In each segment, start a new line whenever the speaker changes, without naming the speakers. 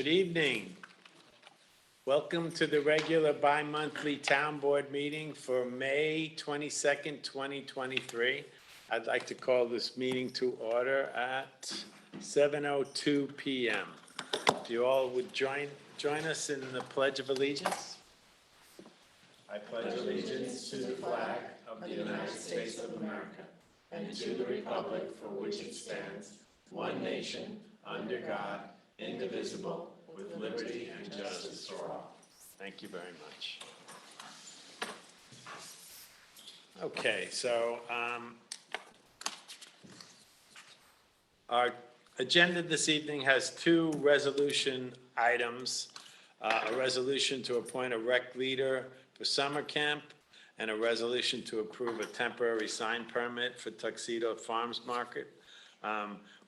Good evening. Welcome to the regular bi-monthly town board meeting for May 22nd, 2023. I'd like to call this meeting to order at 7:02 p.m. If you all would join us in the Pledge of Allegiance. I pledge allegiance to the flag of the United States of America and to the republic for which it stands, one nation, under God, indivisible, with liberty and justice for all. Thank you very much. Okay, so our agenda this evening has two resolution items. A resolution to appoint a rec leader for summer camp and a resolution to approve a temporary sign permit for Tuxedo Farms Market.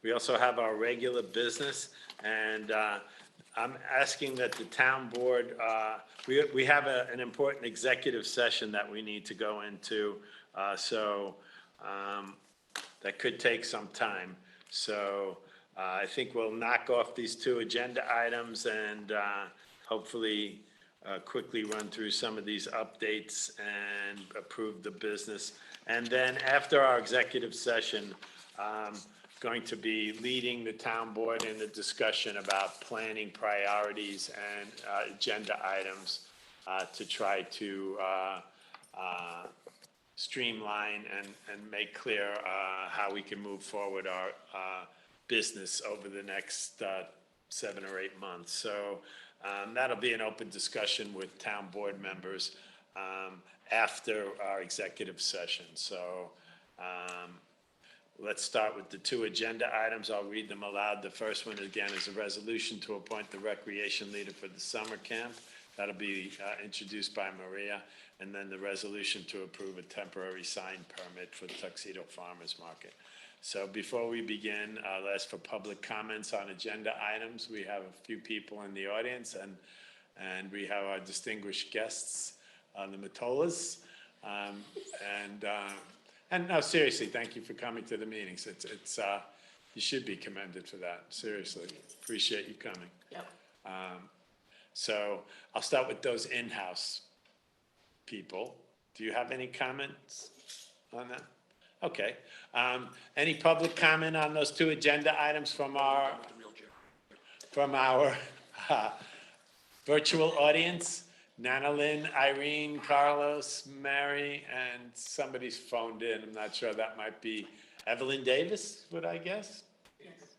We also have our regular business, and I'm asking that the town board, we have an important executive session that we need to go into, so that could take some time. So I think we'll knock off these two agenda items and hopefully quickly run through some of these updates and approve the business. And then after our executive session, going to be leading the town board in the discussion about planning priorities and agenda items to try to streamline and make clear how we can move forward our business over the next 7 or 8 months. So that'll be an open discussion with town board members after our executive session. So let's start with the two agenda items. I'll read them aloud. The first one, again, is a resolution to appoint the recreation leader for the summer camp. That'll be introduced by Maria. And then the resolution to approve a temporary sign permit for the Tuxedo Farmers Market. So before we begin, I'll ask for public comments on agenda items. We have a few people in the audience, and we have our distinguished guests, the Matolas. And no, seriously, thank you for coming to the meetings. It's you should be commended for that. Seriously, appreciate you coming.
Yep.
So I'll start with those in-house people. Do you have any comments on that? Okay. Any public comment on those two agenda items from our virtual audience? Nana Lynn, Irene, Carlos, Mary, and somebody's phoned in. I'm not sure. That might be Evelyn Davis, would I guess?
Yes.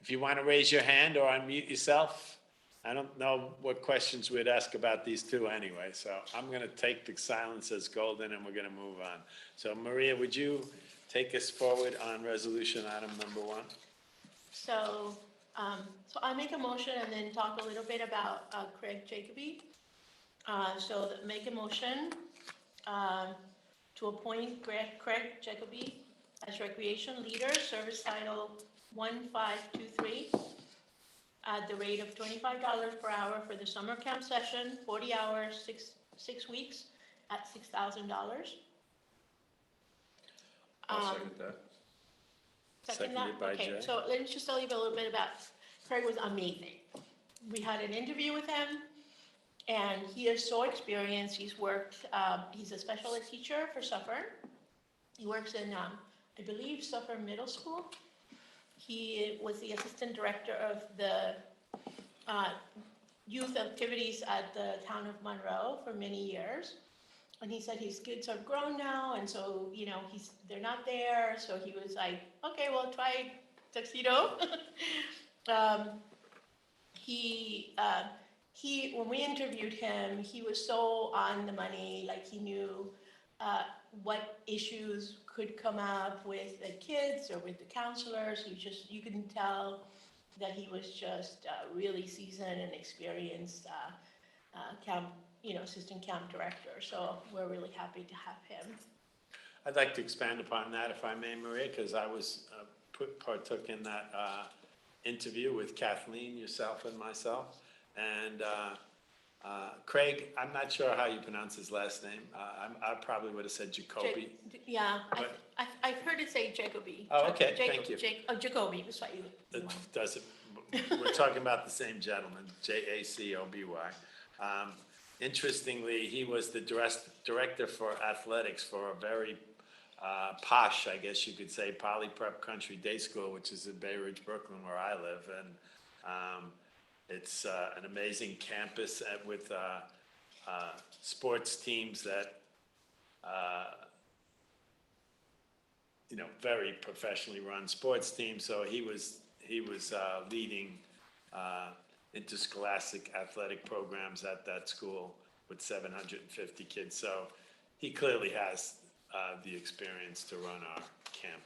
If you want to raise your hand or unmute yourself. I don't know what questions we'd ask about these two anyway, so I'm going to take the silence as golden and we're going to move on. So Maria, would you take us forward on resolution item number 1?
So I make a motion and then talk a little bit about Craig Jacoby. So make a motion to appoint Craig Jacoby as recreation leader, service title 1523, at the rate of $25 per hour for the summer camp session, 40 hours, 6 weeks at $6,000.
I'll second that.
Second that?
Seconded by
Okay,
Jay.
so let me just tell you a little bit about, Craig was amazing. We had an interview with him, and he is so experienced. He's worked, he's a special ed teacher for Suffolk. He works in, I believe, Suffolk Middle School. He was the assistant director of the youth activities at the town of Monroe for many years. And he said his kids are grown now, and so, you know, they're not there. So he was like, okay, well, try Tuxedo. When we interviewed him, he was so on the money, like he knew what issues could come up with the kids or with the counselors. You can tell that he was just really seasoned and experienced assistant camp director. So we're really happy to have him.
I'd like to expand upon that, if I may, Maria, because I was partook in that interview with Kathleen, yourself, and myself, and Craig, I'm not sure how you pronounce his last name. I probably would have said Jacoby.
Yeah,
But-
I've heard it say Jacoby.
Oh, okay, thank you.
Jacoby, that's what you.
It doesn't, we're talking about the same gentleman, Jacoby. Interestingly, he was the director for athletics for a very posh, I guess you could say, Poly Prep Country Day School, which is in Bay Ridge, Brooklyn, where I live. And it's an amazing campus with sports teams that, very professionally run sports teams. So he was leading interscholastic athletic programs at that school with 750 kids. So he clearly has the experience to run our camp.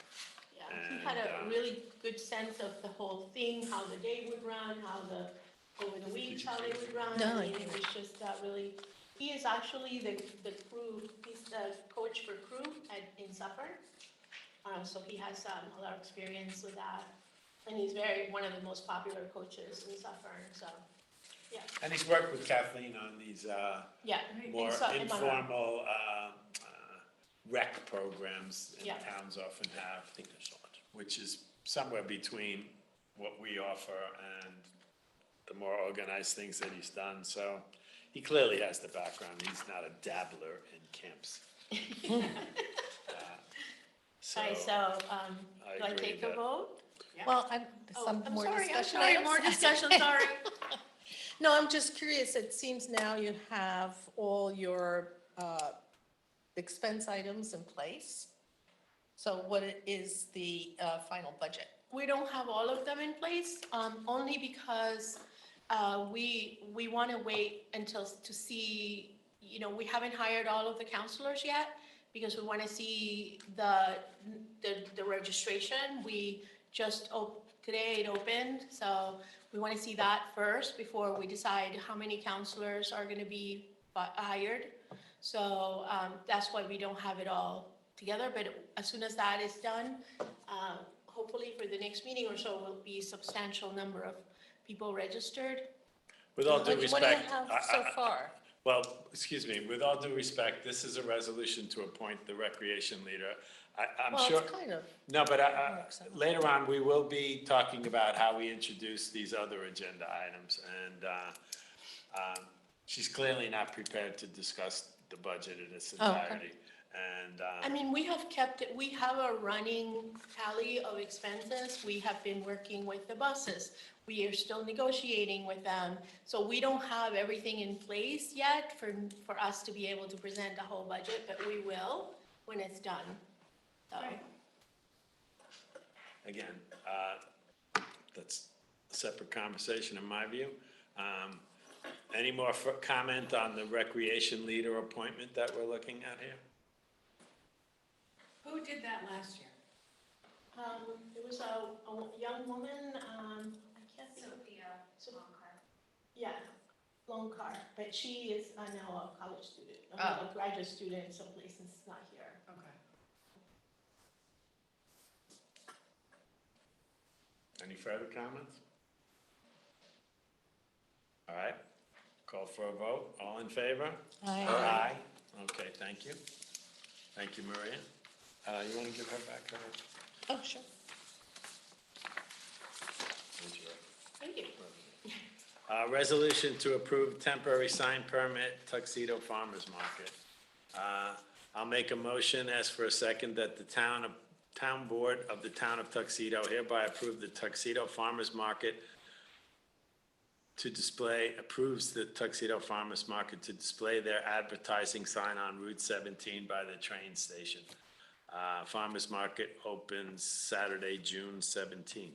Yeah, he had a really good sense of the whole thing, how the day would run, over the weeks, how they would run.
No,
I mean, it was just really, he is actually the crew, he's the coach for crew in Suffern. So he has a lot of experience with that. And he's one of the most popular coaches in Suffern, so, yeah.
And he's worked with Kathleen on these
Yeah.
more
in Monroe.
informal rec programs
Yeah.
towns often have, which is somewhere between what we offer and the more organized things that he's done. So he clearly has the background. He's not a dabbler in camps.
All right, so, do I
agree
take a
that-
vote?
Well,
Oh,
some
I'm
more
sorry,
discussion.
more discussion, sorry.
No, I'm just curious, it seems now you have all your expense items in place. So what is the final budget?
We don't have all of them in place, only because we want to wait to see, we haven't hired all of the counselors yet, because we want to see the registration. We just, today it opened, so we want to see that first before we decide how many counselors are going to be hired. So that's why we don't have it all together, but as soon as that is done, hopefully for the next meeting or so, will be a substantial number of people registered.
With all due
What do you
respect,
have so far?
well, excuse me, with all due respect, this is a resolution to appoint the recreation leader. I'm
Well,
sure,
it's kind of,
no, but
works out.
later on, we will be talking about how we introduce these other agenda items. And she's clearly not prepared to discuss the budget in its
Oh, okay.
entirety. And
I mean, we have kept it, we have a running tally of expenses. We have been working with the buses. We are still negotiating with them. So we don't have everything in place yet for us to be able to present the whole budget, but we will when it's done. So,
again, that's a separate conversation in my view. Any more comment on the recreation leader appointment that we're looking at here?
Who did that last year?
There was a young woman, I can't think. Yeah, Longcar, but she is now a college student, a graduate student someplace and is not here.
Okay.
Any further comments? All right, call for a vote. All in favor? Aye. Okay, thank you. Thank you, Maria. You want to give her back her?
oh, sure.
Thank you.
Resolution to approve temporary sign permit Tuxedo Farmers Market. I'll make a motion, ask for a second, that the town board of the town of Tuxedo hereby approve the Tuxedo Farmers Market approves the Tuxedo Farmers Market to display their advertising sign on Route 17 by the train station. Farmers Market opens Saturday, June 17th.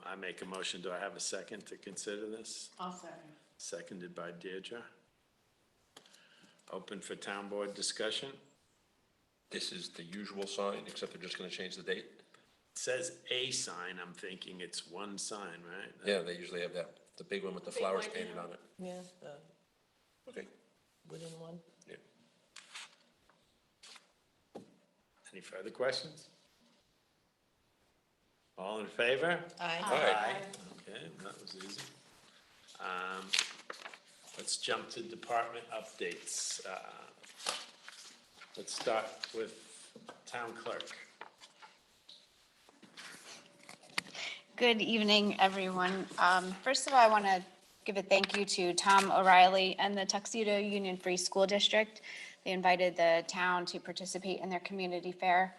I make a motion. Do I have a second to consider this?
I'll second.
Seconded by Deirdre. Open for town board discussion.
This is the usual sign, except they're just gonna change the date?
It says a sign. I'm thinking it's one sign, right?
Yeah, they usually have that, the big one with the
Big
flowers
one,
painted
yeah.
on it.
Yeah, the
Okay,
wooden one.
yeah.
Any further questions? All in favor?
Aye.
Aye.
Okay, that was easy. Let's jump to department updates. Let's start with town clerk.
Good evening, everyone. First of all, I want to give a thank you to Tom O'Reilly and the Tuxedo Union Free School District. They invited the town to participate in their community fair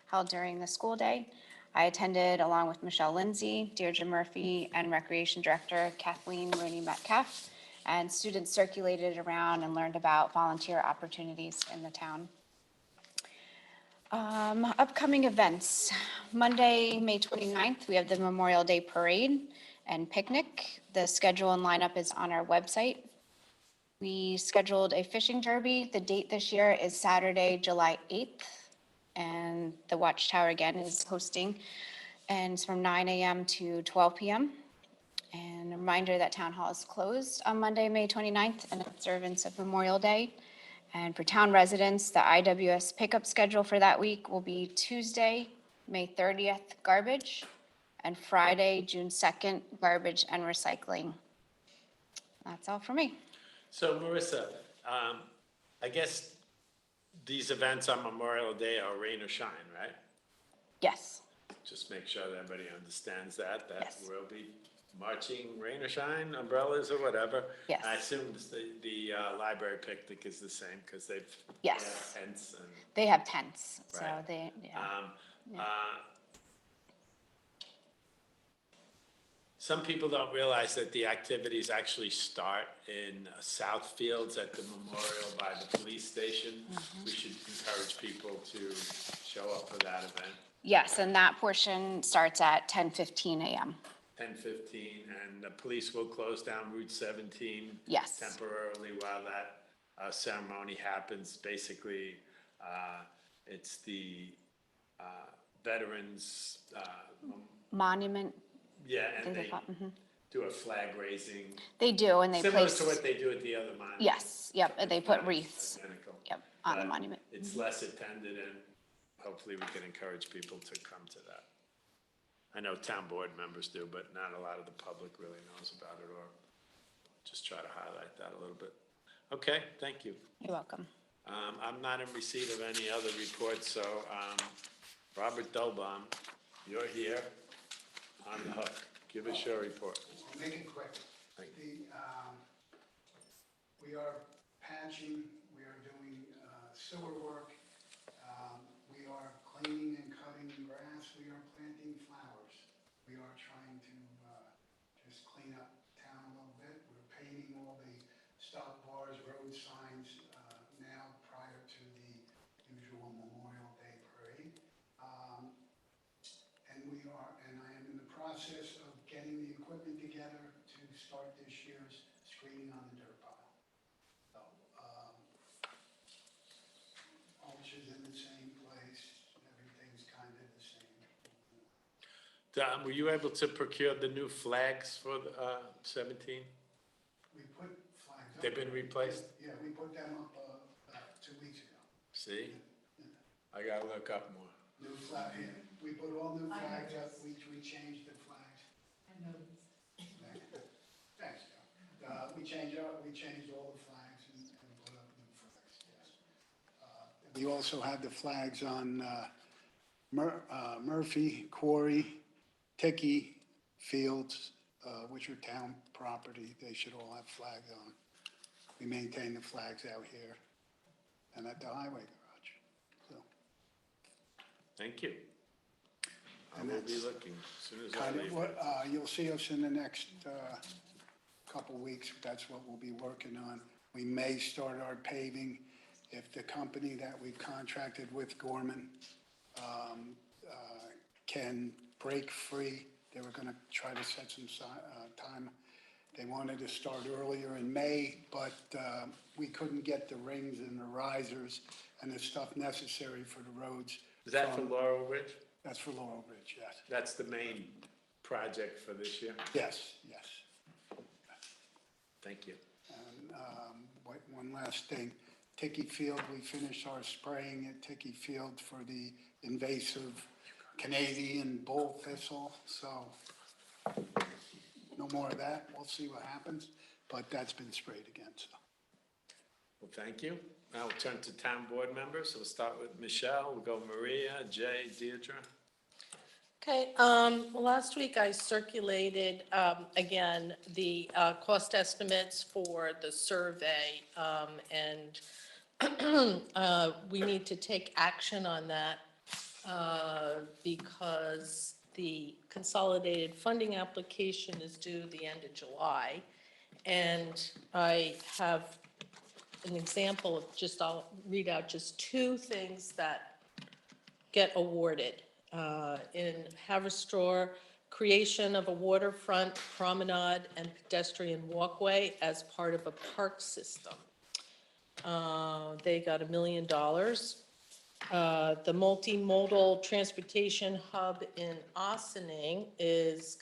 held during the school day. I attended along with Michelle Lindsay, Deirdre Murphy, and Recreation Director Kathleen Rooney Metcalf. And students circulated around and learned about volunteer opportunities in the town. Upcoming events. Monday, May 29th, we have the Memorial Day Parade and picnic. The schedule and lineup is on our website. We scheduled a fishing derby. The date this year is Saturday, July 8th. And the Watchtower again is hosting, and it's from 9 a.m. to 12 p.m. And a reminder that Town Hall is closed on Monday, May 29th, in observance of Memorial Day. And for town residents, the IWS pickup schedule for that week will be Tuesday, May 30th, garbage, and Friday, June 2nd, garbage and recycling. That's all for me.
So Marissa, I guess these events on Memorial Day are rain or shine, right?
Yes,
Just make sure that everybody understands that
Yes.
we'll be marching, rain or shine, umbrellas or whatever.
Yes.
I assume the library picnic is the same, because they've.
Yes.
they have tents and,
they have tents, so
Right.
they, yeah. Yeah.
Some people don't realize that the activities actually start in Southfields at the memorial by the police station. We should encourage people to show up for that event,
Yes, and that portion starts at 10:15 a.m.
10:15, and the police will close down Route 17
Yes.
temporarily while that ceremony happens. Basically, it's the veterans,
Monument,
yeah, and
they
they
call- mhm.
do a flag raising,
They do, and they
similar
place.
to what they do at the other monuments.
Yes, yep, and they put
Not
wreaths,
identical.
yep, on the
But
monument.
It's less attended, and hopefully we can encourage people to come to that. I know town board members do, but not a lot of the public really knows about it, or just try to highlight that a little bit. Okay, thank you.
You're welcome.
I'm not in receipt of any other reports, so, Robert Dolbaum, you're here on the hook. Give us your report.
I'll make it quick.
Thank
We are patching, we are doing sewer work, we are cleaning and cutting grass, we are planting flowers. We are trying to just clean up town a little bit. We're painting all the stop bars, road signs now prior to the usual Memorial Day parade. And I am in the process of getting the equipment together to start this year's screening on the dirt pile. So, mulch is in the same place, everything's kind of the same.
Were you able to procure the new flags for the 17?
We put flags up.
They've been replaced?
Yeah, we put them up about 2 weeks ago.
See? I gotta look up more.
New flag, yeah, we put all new flags up, we changed the flags. Thanks, Joe. We changed all the flags and put up new flags, yes. We also have the flags on Murphy, Quarry, Ticky Fields, which are town property. They should all have flags on. We maintain the flags out here and at the highway garage, so.
Thank you. I
And
will be
that's
looking as soon as I
Kind of
leave.
what, you'll see us in the next couple weeks, that's what we'll be working on. We may start our paving if the company that we've contracted with, Gorman, can break free. They were gonna try to set some time. They wanted to start earlier in May, but we couldn't get the rings and the risers and the stuff necessary for the roads.
Is that for
from-
Laurel Ridge?
That's for Laurel Ridge, yes.
That's the main project for this year?
Yes, yes.
Thank you.
And one last thing, Ticky Field, we finished our spraying at Ticky Field for the invasive Canadian bull thistle, so no more of that. We'll see what happens. but that's been sprayed again, so.
Well, thank you. Now we'll turn to town board members. We'll start with Michelle, we'll go Maria, Jay, Deirdre.
Okay, last week I circulated, again, the cost estimates for the survey, and we need to take action on that because the consolidated funding application is due the end of July. And I have an example of just, I'll read out just two things that get awarded. In Haverstraw, creation of a waterfront promenade and pedestrian walkway as part of a park system. They got $1 million. The multimodal transportation hub in Ossining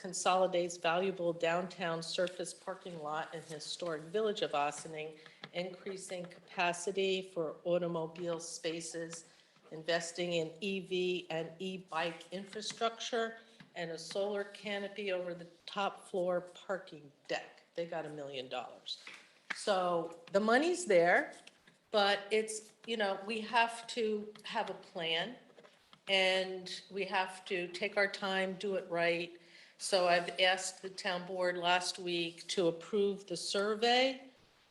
consolidates valuable downtown surface parking lot in historic village of Ossining, increasing capacity for automobile spaces, investing in EV and e-bike infrastructure, and a solar canopy over the top floor parking deck. They got $1 million. So the money's there, but it's, we have to have a plan, and we have to take our time, do it right. So I've asked the town board last week to approve the survey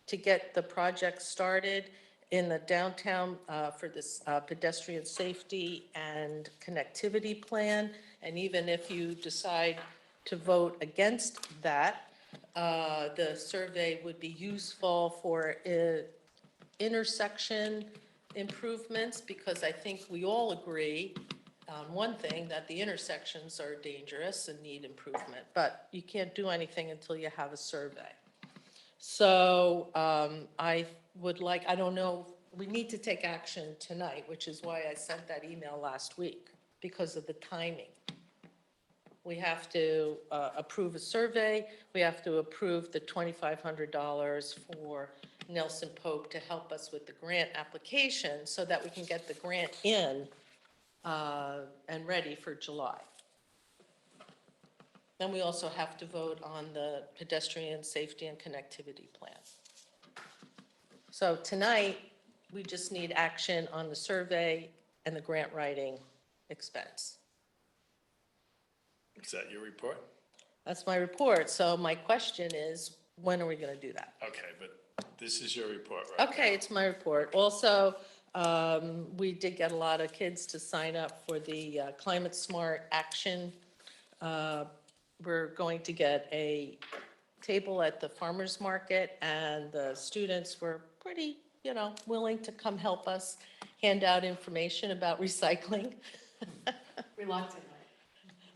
to get the project started in the downtown for this pedestrian safety and connectivity plan. And even if you decide to vote against that, the survey would be useful for intersection improvements, because I think we all agree on one thing, that the intersections are dangerous and need improvement, but you can't do anything until you have a survey. So I would like, I don't know, we need to take action tonight, which is why I sent that email last week, because of the timing. We have to approve a survey, we have to approve the $2,500 for Nelson Pope to help us with the grant application so that we can get the grant in and ready for July. Then we also have to vote on the pedestrian safety and connectivity plan. So tonight, we just need action on the survey and the grant writing expense.
Is that your report?
That's my report. So my question is, when are we going to do that?
Okay, but this is your report, right?
Okay, it's my report. Also, we did get a lot of kids to sign up for the Climate Smart Action. We're going to get a table at the farmer's market, and the students were pretty, willing to come help us hand out information about recycling.
Reluctantly.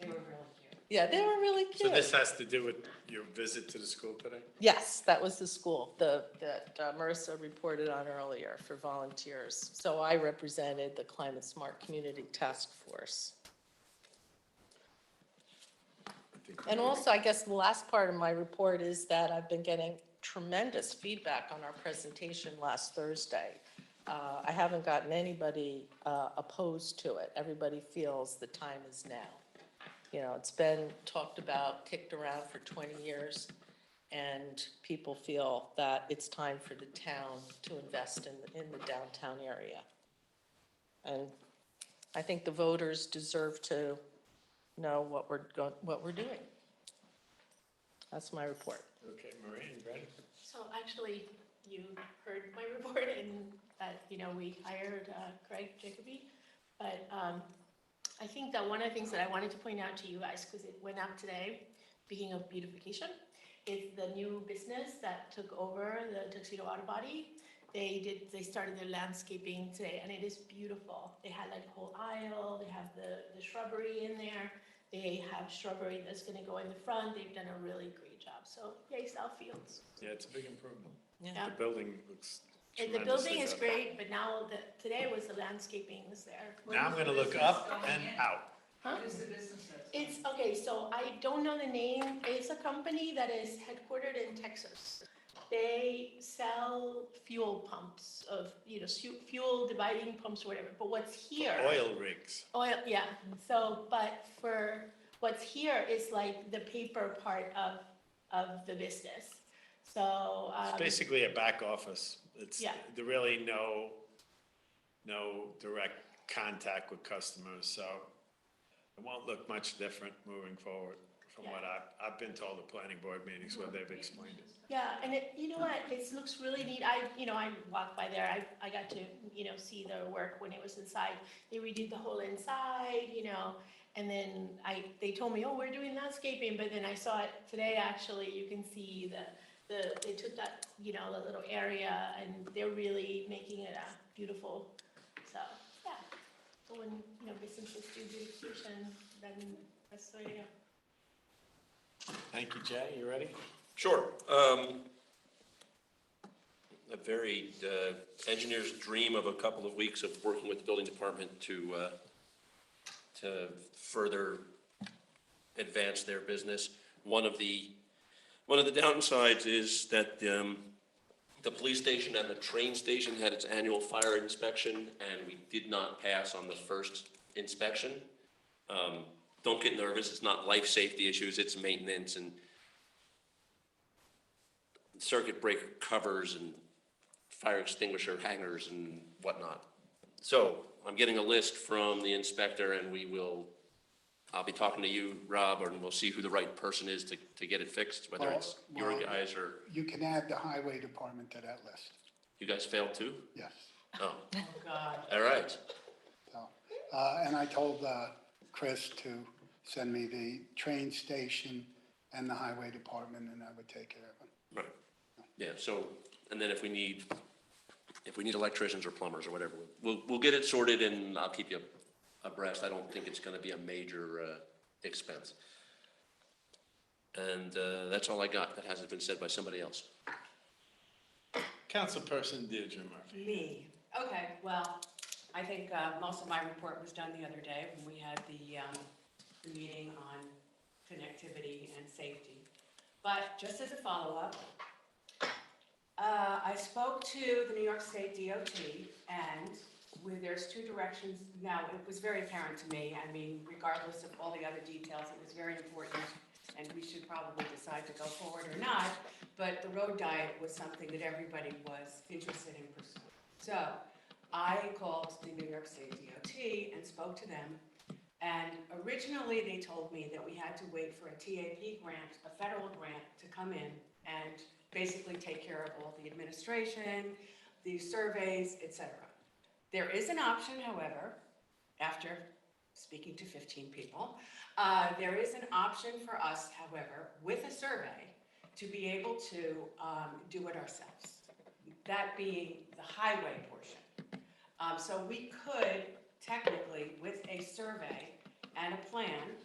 They were really cute.
Yeah, they were really
So
cute.
this has to do with your visit to the school today?
Yes, that was the school that Marissa reported on earlier for volunteers. So I represented the Climate Smart Community Task Force. And also, I guess the last part of my report is that I've been getting tremendous feedback on our presentation last Thursday. I haven't gotten anybody opposed to it. Everybody feels the time is now. It's been talked about, kicked around for 20 years, and people feel that it's time for the town to invest in the downtown area. And I think the voters deserve to know what we're doing. That's my report.
Okay, Maria, you ready?
So actually, you heard my report, and we hired Craig Jacoby. But I think that one of the things that I wanted to point out to you guys, because it went out today, speaking of beautification, is the new business that took over the Tuxedo Auto Body. They started their landscaping today, and it is beautiful. They had like a whole aisle. They have the shrubbery in there. They have shrubbery that's going to go in the front. They've done a really great job. So yay, Southfields.
Yeah, it's a big improvement.
Yeah.
The building looks
And the
tremendously
building is
better.
great, but now today was the landscaping was there.
Now I'm gonna look up and out.
Huh?
What is the business that's?
It's, okay, so I don't know the name. It's a company that is headquartered in Texas. They sell fuel pumps of, fuel dividing pumps or whatever. But what's here?
Oil rigs.
Oil, yeah. So, but for what's here is like the paper part of the business. So,
It's basically a back office. It's,
Yeah.
there really no direct contact with customers, so it won't look much different moving forward from what I've been told at planning board meetings where they've explained it.
yeah, and it, you know what, it looks really neat. I walked by there, I got to, see their work when it was inside. They redid the whole inside, and then they told me, oh, we're doing landscaping, but then I saw it today, actually, you can see they took that, the little area, and they're really making it beautiful, so, yeah. So when, businesses do beautification, then that's the way to go.
Thank you, Jay. You ready?
Sure. A very engineer's dream of a couple of weeks of working with the building department to further advance their business. One of the downsides is that the police station and the train station had its annual fire inspection, and we did not pass on the first inspection. Don't get nervous, it's not life safety issues, it's maintenance and circuit breaker covers and fire extinguisher hangers and whatnot. So I'm getting a list from the inspector, and I'll be talking to you, Rob, and we'll see who the right person is to get it fixed, whether it's your
Well,
guys or,
You can add the highway department to that list,
you guys failed too?
yes.
Oh,
Oh, God.
all right.
So, and I told Chris to send me the train station and the highway department, and I would take care of them.
Right, yeah, so, and then if we need electricians or plumbers or whatever, we'll get it sorted and I'll keep you abreast. I don't think it's gonna be a major, expense. And, that's all I got. That hasn't been said by somebody else.
Councilperson Deirdre Murphy.
Me, okay, well, I think most of my report was done the other day when we had the meeting on connectivity and safety. But just as a follow-up, I spoke to the New York State DOT, and there's two directions. Now, it was very apparent to me, I mean, regardless of all the other details, it was very important, and we should probably decide to go forward or not, but the road diet was something that everybody was interested in pursuing. So I called the New York State DOT and spoke to them, and originally they told me that we had to wait for a TAP grant, a federal grant, to come in and basically take care of all the administration, the surveys, etc. There is an option, however, after speaking to 15 people, there is an option for us, however, with a survey, to be able to do it ourselves, that being the highway portion. So we could technically, with a survey and a plan,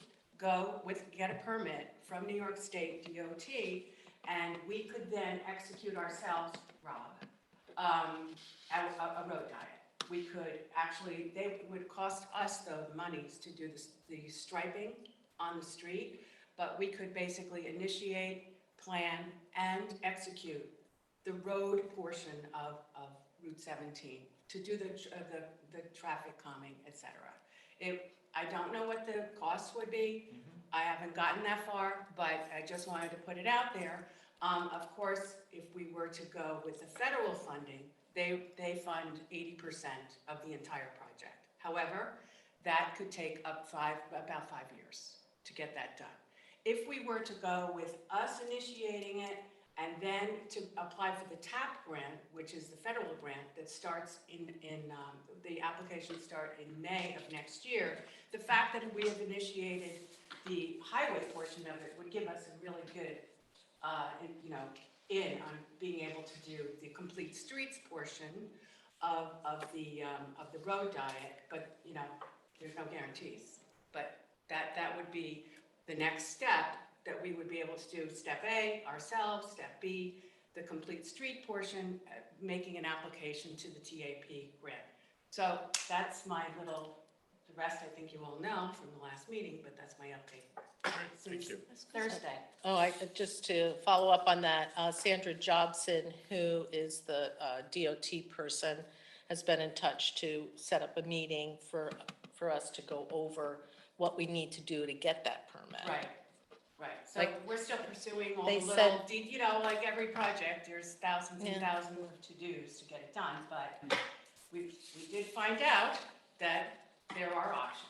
get a permit from New York State DOT, and we could then execute ourselves, Rob, a road diet. We could actually, they would cost us, though, the monies to do the striping on the street, but we could basically initiate, plan, and execute the road portion of Route 17 to do the traffic calming, et cetera. I don't know what the cost would be. I haven't gotten that far, but I just wanted to put it out there. Of course, if we were to go with the federal funding, they fund 80% of the entire project. However, that could take about 5 years to get that done. If we were to go with us initiating it and then to apply for the TAP grant, which is the federal grant that starts the applications start in May of next year, the fact that we have initiated the highway portion of it would give us a really good, on being able to do the complete streets portion of the road diet, but, there's no guarantees. But that would be the next step, that we would be able to do step A ourselves, step B, the complete street portion, making an application to the TAP grant. So that's my the rest I think you all know from the last meeting, but that's my update.
Thank you.
Thursday.
Oh, just to follow up on that, Sandra Jobson, who is the DOT person, has been in touch to set up a meeting for us to go over what we need to do to get that permit.
Right. Right, so
Like,
we're still pursuing all
they
the little,
said-
you know, like every project, there's thousands and
Yeah.
thousands of to-dos to get it done, but we did find out that there are options.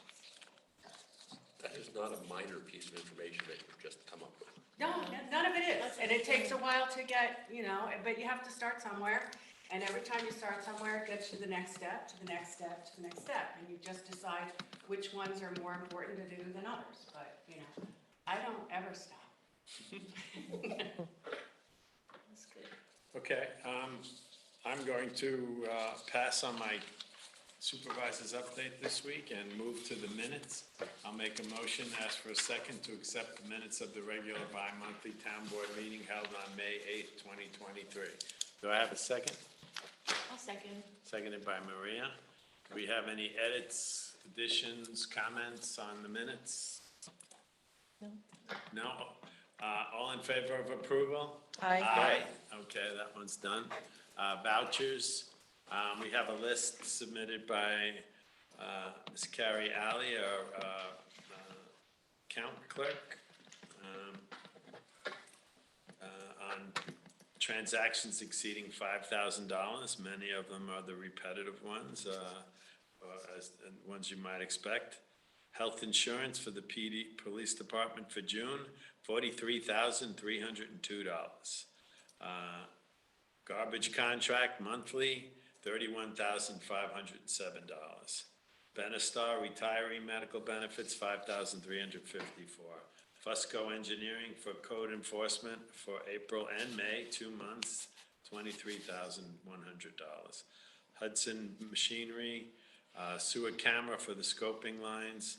That is not a minor piece of information that you've just come up with.
No, none of it is, and it takes a while to get, you know, but you have to start somewhere, and every time you start somewhere, it gets you the next step, to the next step, to the next step, and you just decide which ones are more important to do than others, but, you know, I don't ever stop.
That's good.
Okay, I'm going to pass on my supervisor's update this week and move to the minutes. I'll make a motion, ask for a second to accept the minutes of the regular bi-monthly town board meeting held on May 8th, 2023. Do I have a second?
I'll second.
Seconded by Maria. Do we have any edits, additions, comments on the minutes?
No.
No? All in favor of approval?
Aye.
Okay, that one's done. Vouchers, we have a list submitted by Ms. Carrie Alley, our account clerk, on transactions exceeding $5,000. Many of them are the repetitive ones, as ones you might expect. Health insurance for the PD Police Department for June, $43,302. Garbage contract monthly, $31,507. Benestar retiree medical benefits, $5,354. Fusco Engineering for code enforcement for April and May, 2 months, $23,100. Hudson Machinery, sewer camera for the scoping lines,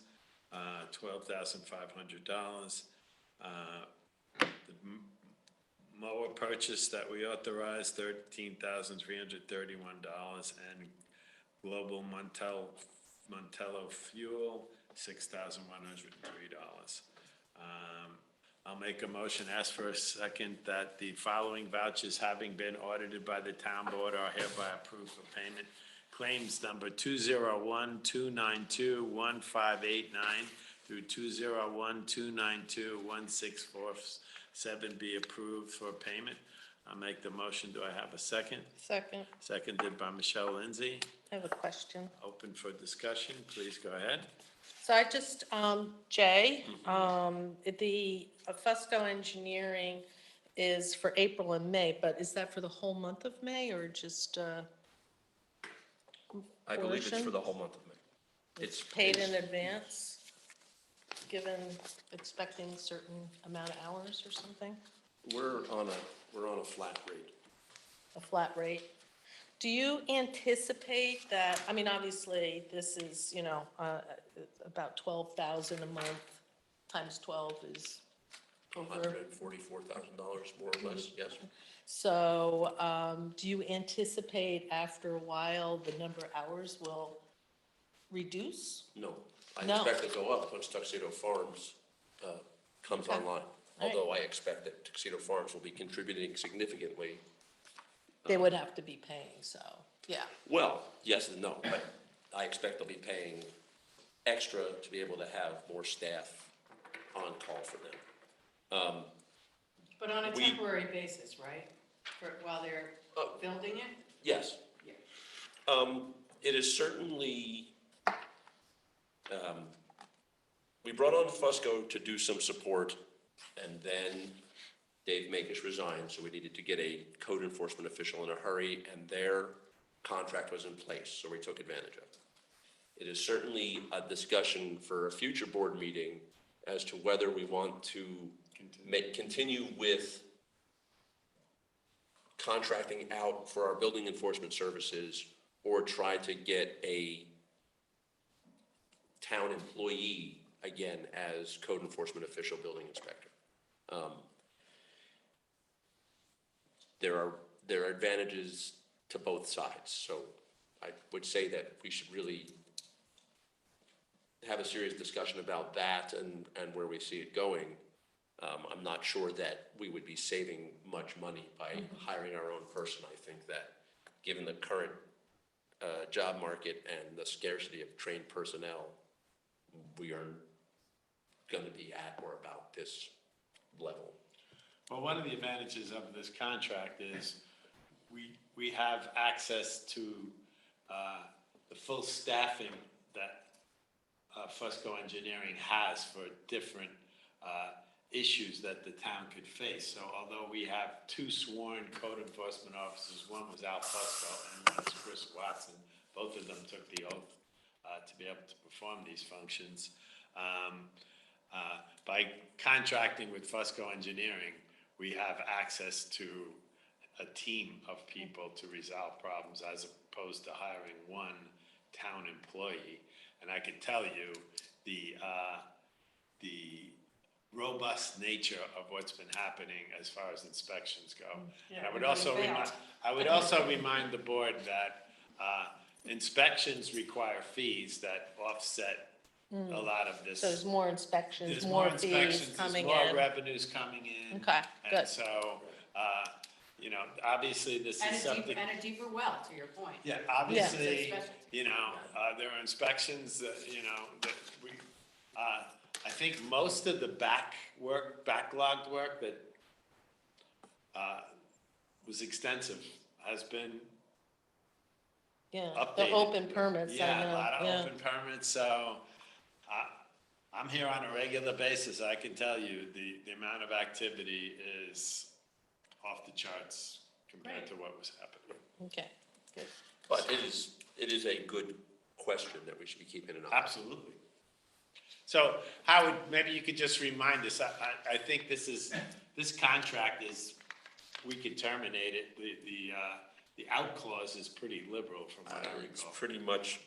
$12,500. The mower purchase that we authorized, $13,331, and Global Montello Fuel, $6,103. I'll make a motion, ask for a second, that the following vouchers, having been audited by the town board, are hereby approved for payment. Claims number 201-292-1589 through 201-292-1647 be approved for payment. I'll make the motion. Do I have a second?
Second.
Seconded by Michelle Lindsay.
I have a question.
Open for discussion. Please go ahead.
So I just, Jay, the Fusco Engineering is for April and May, but is that for the whole month of May or just,
I believe it's
portion?
for the whole month of May. It's
paid in advance, given, expecting certain amount of hours or something,
We're on a flat rate.
a flat rate? Do you anticipate that, I mean, obviously, this is, you know, about 12,000 a month, times 12 is over.
$144,000, more or less, yes.
So, do you anticipate after a while, the number of hours will reduce?
No, I
No.
expect it to go up once Tuxedo Farms comes
Okay.
online.
All right.
Although I expect that Tuxedo Farms will be contributing significantly.
They would have to be paying, so, yeah.
Well, yes and no, but I expect they'll be paying extra to be able to have more staff on call for them.
But on a
We-
temporary basis, right? While they're
Oh.
building it?
Yes.
Yeah.
It is certainly, we brought on Fusco to do some support, and then Dave Makish resigned, so we needed to get a code enforcement official in a hurry, and their contract was in place, so we took advantage of it. It is certainly a discussion for a future board meeting as to whether we want to continue with contracting out for our building enforcement services or try to get a town employee again as code enforcement official building inspector. There are advantages to both sides, so I would say that we should really have a serious discussion about that and where we see it going. I'm not sure that we would be saving much money by hiring our own person. I think that, given the current job market and the scarcity of trained personnel, we are going to be at or about this level.
Well, one of the advantages of this contract is we have access to the full staffing that Fusco Engineering has for different issues that the town could face. So although we have two sworn code enforcement officers, one was Al Fusco and that's Chris Watson, both of them took the oath to be able to perform these functions. By contracting with Fusco Engineering, we have access to a team of people to resolve problems as opposed to hiring one town employee. And I can tell you, the robust nature of what's been happening as far as inspections go. And I would also remind the board that inspections require fees that offset a lot of this.
So there's more inspections,
There's
more
inspections,
fees coming
There's
in.
more revenues coming in.
Okay, good.
And so, obviously, this
And
is something.
a deeper well, to your point.
Yeah, obviously,
Yeah.
there are inspections that, that we, I think most of the backlogged work that was extensive has been
Yeah,
updated.
the open permits, I know,
Yeah, a lot of
yeah.
open permits, so I'm here on a regular basis. I can tell you, the amount of activity is off the charts compared to what was happening.
Okay, good.
But it is a good question that we should be keeping an eye on.
Absolutely. So Howard, maybe you could just remind us, I think this contract is, we could terminate it, the out clause is pretty liberal from what I
It's
recall.
pretty much.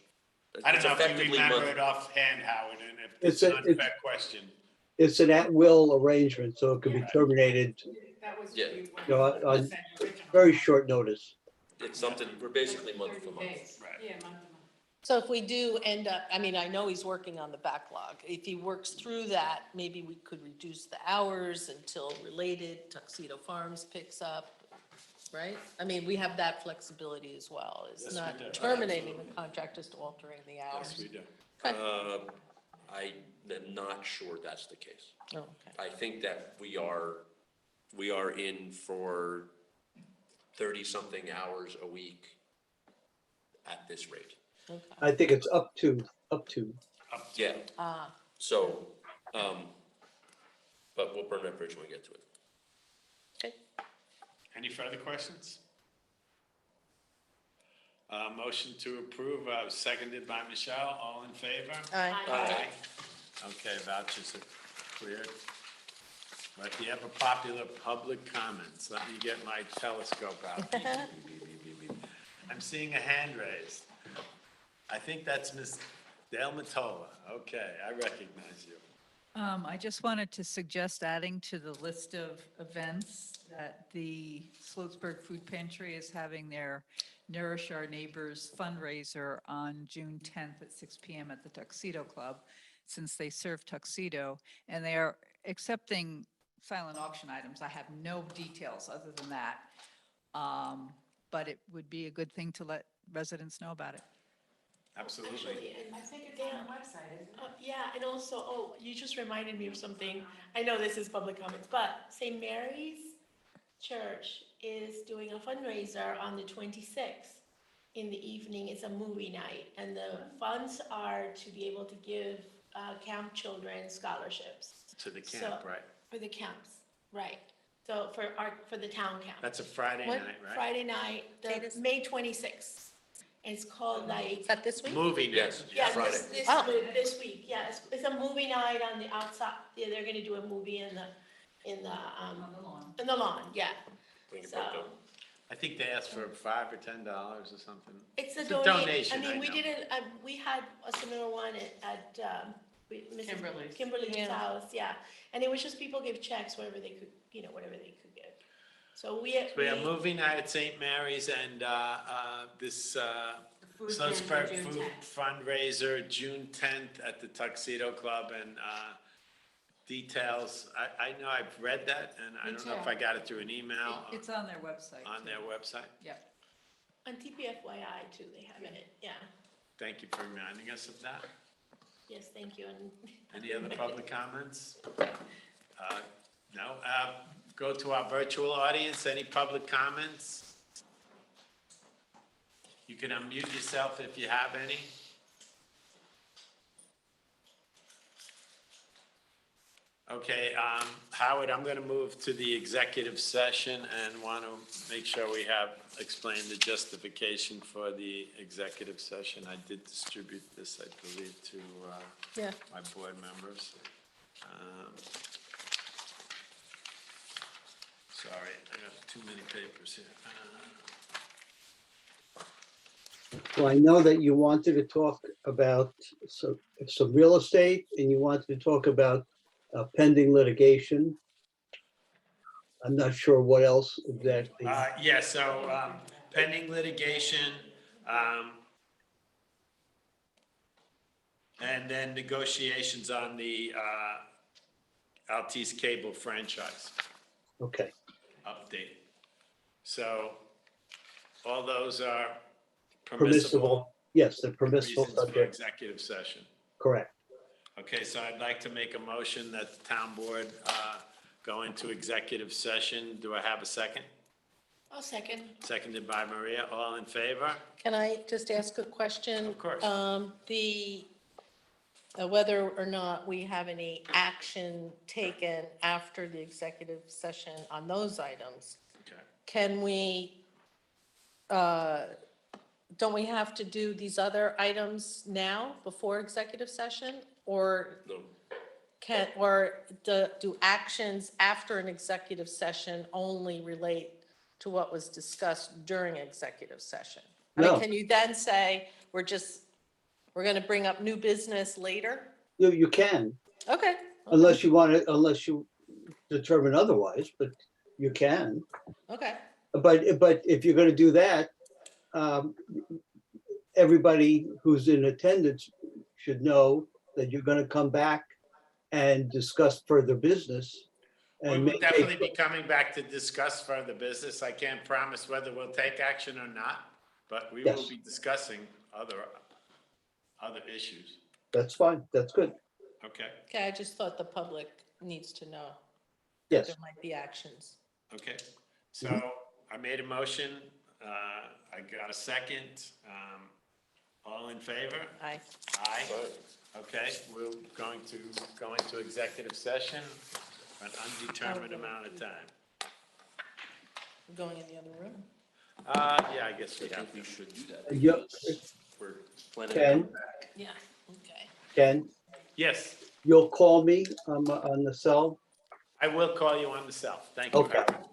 I don't
it's
know if you
effectively
remember
month-
it offhand, Howard, and if it's an unfair question.
It's an at-will arrangement, so it could be terminated,
That was.
Yeah.
you know, on very short notice.
It's something, we're basically month to
30
month.
days.
Right.
Yeah, month to month.
So if we do end up, I mean, I know he's working on the backlog. If he works through that, maybe we could reduce the hours until related Tuxedo Farms picks up, right? I mean, we have that flexibility as well. It's
Yes, we
not
do.
terminating the contract, just altering the hours.
Yes, we do.
I am not sure that's the case.
Oh, okay.
I think that we are in for 30-something hours a week at this rate.
Okay.
I think it's up to.
Yeah,
Ah,
so, but we'll burn that bridge when we get to it.
okay.
Any further questions? Motion to approve, seconded by Michelle, all in favor?
Aye.
Aye.
Okay, vouchers are cleared. But if you have a popular public comments, let me get my telescope out. I'm seeing a hand raised. I think that's Ms. Dale Matola. Okay, I recognize you.
I just wanted to suggest adding to the list of events that the Sloatsburg Food Pantry is having their Nourish Our Neighbors fundraiser on June 10th at 6 PM at the Tuxedo Club, since they serve tuxedo, and they are accepting silent auction items. I have no details other than that. But it would be a good thing to let residents know about it.
Absolutely.
Actually, and
I think it's on the website, isn't it?
yeah, and also, you just reminded me of something. I know this is public comments, but St. Mary's Church is doing a fundraiser on the 26th in the evening. It's a movie night, and the funds are to be able to give camp children scholarships
To the camp,
So-
right?
for the camps, right? So for the town camp.
That's a Friday
What?
night, right?
Friday night,
Date
the
is-
May 26th. It's called like.
Is that this week?
Movie night.
Yes,
Yeah,
Friday.
this week, yeah, it's a movie night on the outside, yeah, they're gonna do a movie in the, in the lawn, yeah.
Bring it
So,
back up.
I think they asked for $5 or $10 or something.
it's a
It's a
donation,
donation,
I
I
mean, we
know.
didn't, we had a similar one at, Mrs.
Kimberly's.
Kimberly's
Yeah.
house, yeah, and it was just people give checks wherever they could, whatever they could give. So we
So we have movie night at St. Mary's and this
Food
Sloatsburg
pantry, June
Food
10th.
fundraiser, June 10th at the Tuxedo Club, and details, I know I've read that, and I
Me
don't know if
too.
I got it through an email
It's on their website.
on
too.
their website.
Yep.
On TPFYI too, they have it, yeah,
Thank you for reminding us of that.
yes, thank you, and.
Any other public comments? No? Go to our virtual audience. Any public comments? You can unmute yourself if you have any. Okay, Howard, I'm going to move to the executive session and want to make sure we have explained the justification for the executive session. I did distribute this, I believe, to
Yeah.
my board members. Sorry, I got too many papers here.
Well, I know that you wanted to talk about some real estate and you wanted to talk about pending litigation. I'm not sure what else exactly.
Yeah, so pending litigation, and then negotiations on the Altice Cable franchise
Okay,
update. So all those are permissible
permissible. Yes, the permissible
reasons for
subject.
executive session.
Correct.
Okay, so I'd like to make a motion that the town board go into executive session. Do I have a second?
I'll second.
Seconded by Maria. All in favor?
Can I just ask a question?
Of course.
Whether or not we have any action taken after the executive session on those items,
Okay.
can we, don't we have to do these other items now before executive session? Or
No.
do actions after an executive session only relate to what was discussed during executive session? I mean,
No.
can you then say, we're gonna bring up new business later?
You can,
Okay.
unless you determine otherwise, but you can.
Okay,
But if you're going to do that, everybody who's in attendance should know that you're going to come back and discuss further business.
We
And
will
make
definitely be coming back to discuss further business. I can't promise whether we'll take action or not, but we will
Yes.
be discussing other issues.
That's fine. That's good.
Okay,
okay, I just thought the public needs to know that
Yes.
there might be actions.
okay. So I made a motion. I got a second. All in favor?
Aye.
Aye. Okay, we're going to go into executive session for an undetermined amount of time.
Going in the other room.
Yeah, I guess we
I
have
think we
to.
should do that.
Yep.
because We're planning to
Ken,
come back.
Yeah, okay.
Ken,
Yes,
you'll call me on the cell?
I will call you on the cell. Thank you,
Okay.
Howard.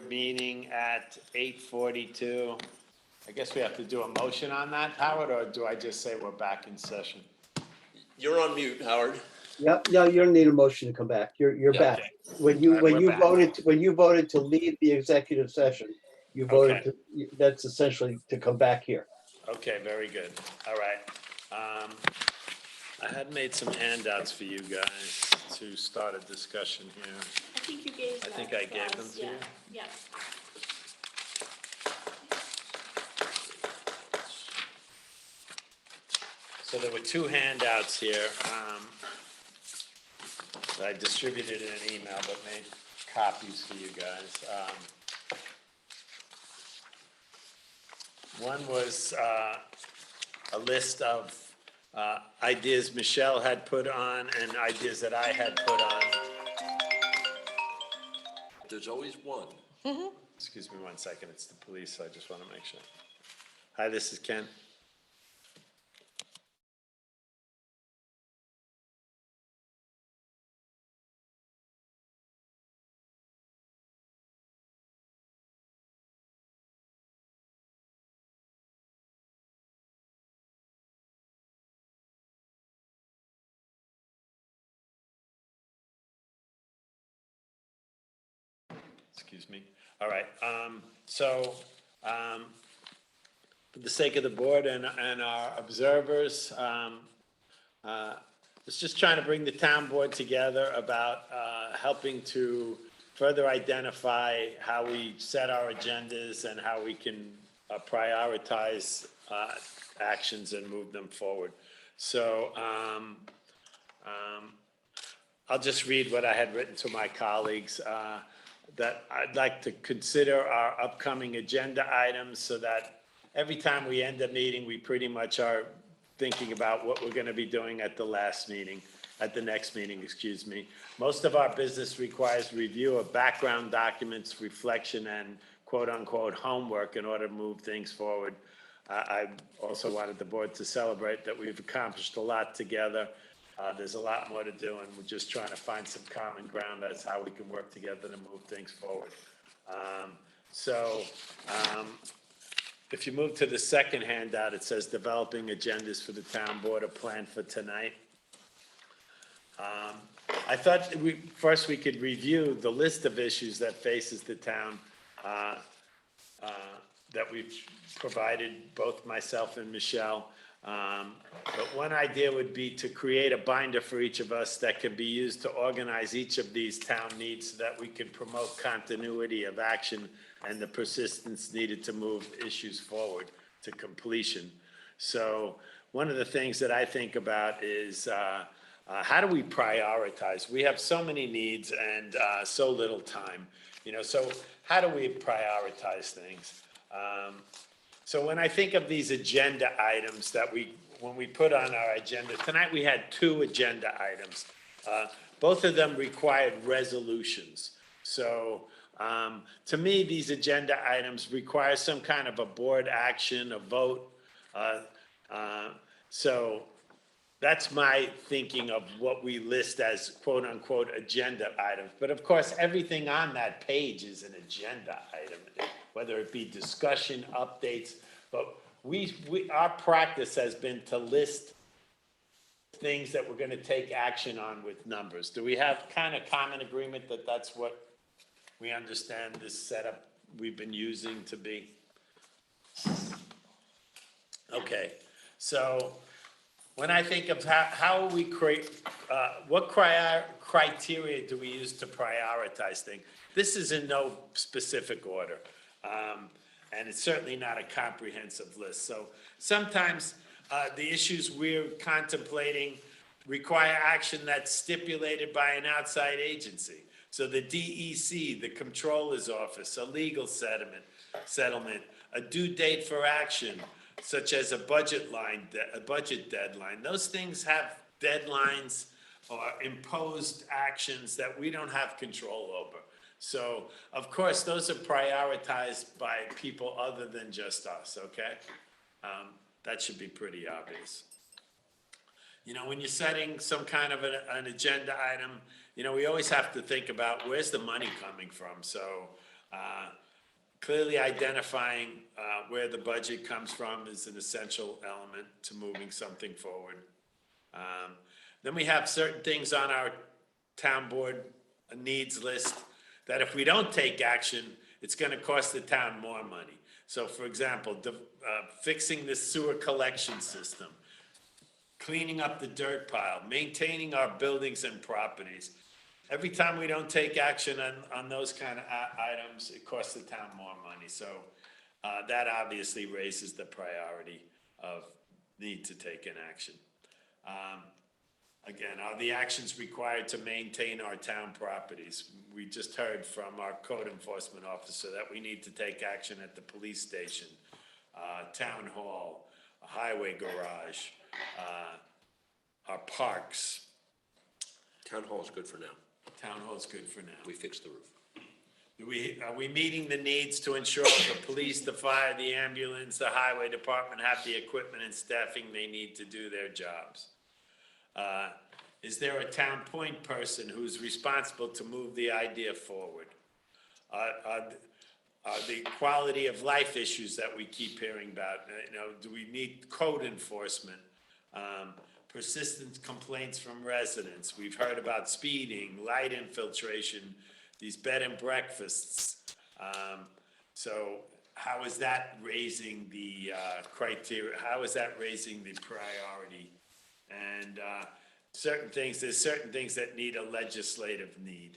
meeting at 8:42. I guess we have to do a motion on that, Howard, or do I just say we're back in session?
You're on mute, Howard.
Yep, no, you don't need a motion to come back. You're
Yeah.
back.
Okay.
When
All
you,
right,
when
we're
you
back.
voted to leave the executive session, you voted
Okay.
to, that's essentially to come back here.
Okay, very good. All right. I had made some handouts for you guys to start a discussion here.
I think you gave
I
that
think I
to
gave
us,
them to
yeah,
you.
Yeah.
So there were two handouts here. That I distributed in an email, but made copies for you guys. One was a list of ideas Michelle had put on and ideas that I had put on.
There's always one.
Excuse me one second, it's the police, so I just want to make sure. Hi, this is Ken. Excuse me. All right, for the sake of the board and our observers, it's just trying to bring the town board together about helping to further identify how we set our agendas and how we can prioritize actions and move them forward. So I'll just read what I had written to my colleagues. That I'd like to consider our upcoming agenda items so that every time we end a meeting, we pretty much are thinking about what we're going to be doing at the next meeting, excuse me. Most of our business requires review of background documents, reflection, and quote-unquote homework in order to move things forward. I also wanted the board to celebrate that we've accomplished a lot together. There's a lot more to do, and we're just trying to find some common ground as how we can work together to move things forward. If you move to the second handout, it says developing agendas for the town board, a plan for tonight. I thought first we could review the list of issues that faces the town that we've provided, both myself and Michelle. But one idea would be to create a binder for each of us that can be used to organize each of these town needs so that we can promote continuity of action and the persistence needed to move issues forward to completion. So one of the things that I think about is how do we prioritize? We have so many needs and so little time, so how do we prioritize things? So when I think of these agenda items that when we put on our agenda, tonight we had two agenda items. Both of them required resolutions. So to me, these agenda items require some kind of a board action, a vote. So that's my thinking of what we list as quote unquote agenda items. But of course, everything on that page is an agenda item, whether it be discussion, updates. But our practice has been to list things that we're going to take action on with numbers. Do we have kind of common agreement that that's what we understand this setup we've been using to be? Okay, so when I think of how we create, what criteria do we use to prioritize things? This is in no specific order. And it's certainly not a comprehensive list. So sometimes the issues we're contemplating require action that's stipulated by an outside agency. So the DEC, the Comptroller's Office, a legal settlement, a due date for action, such as a budget deadline. Those things have deadlines or imposed actions that we don't have control over. So, of course, those are prioritized by people other than just us, okay? That should be pretty obvious. When you're setting some kind of an agenda item, we always have to think about where's the money coming from. So Clearly identifying where the budget comes from is an essential element to moving something forward. Then we have certain things on our town board needs list that if we don't take action, it's gonna cost the town more money. So for example, fixing the sewer collection system, cleaning up the dirt pile, maintaining our buildings and properties. Every time we don't take action on those kind of items, it costs the town more money. So that obviously raises the priority of need to take an action. Again, are the actions required to maintain our town properties? We just heard from our code enforcement officer that we need to take action at the police station, town hall, a highway garage, our parks.
Town hall is good for now.
Town hall's good for now.
We fixed the roof.
Are we meeting the needs to ensure the police, the fire, the ambulance, the highway department have the equipment and staffing they need to do their jobs? Is there a town point person who's responsible to move the idea forward? Are the quality of life issues that we keep hearing about, do we need code enforcement? Persistent complaints from residents. We've heard about speeding, light infiltration, these bed and breakfasts. So how is that raising the criteria? How is that raising the priority? And there's certain things that need a legislative need,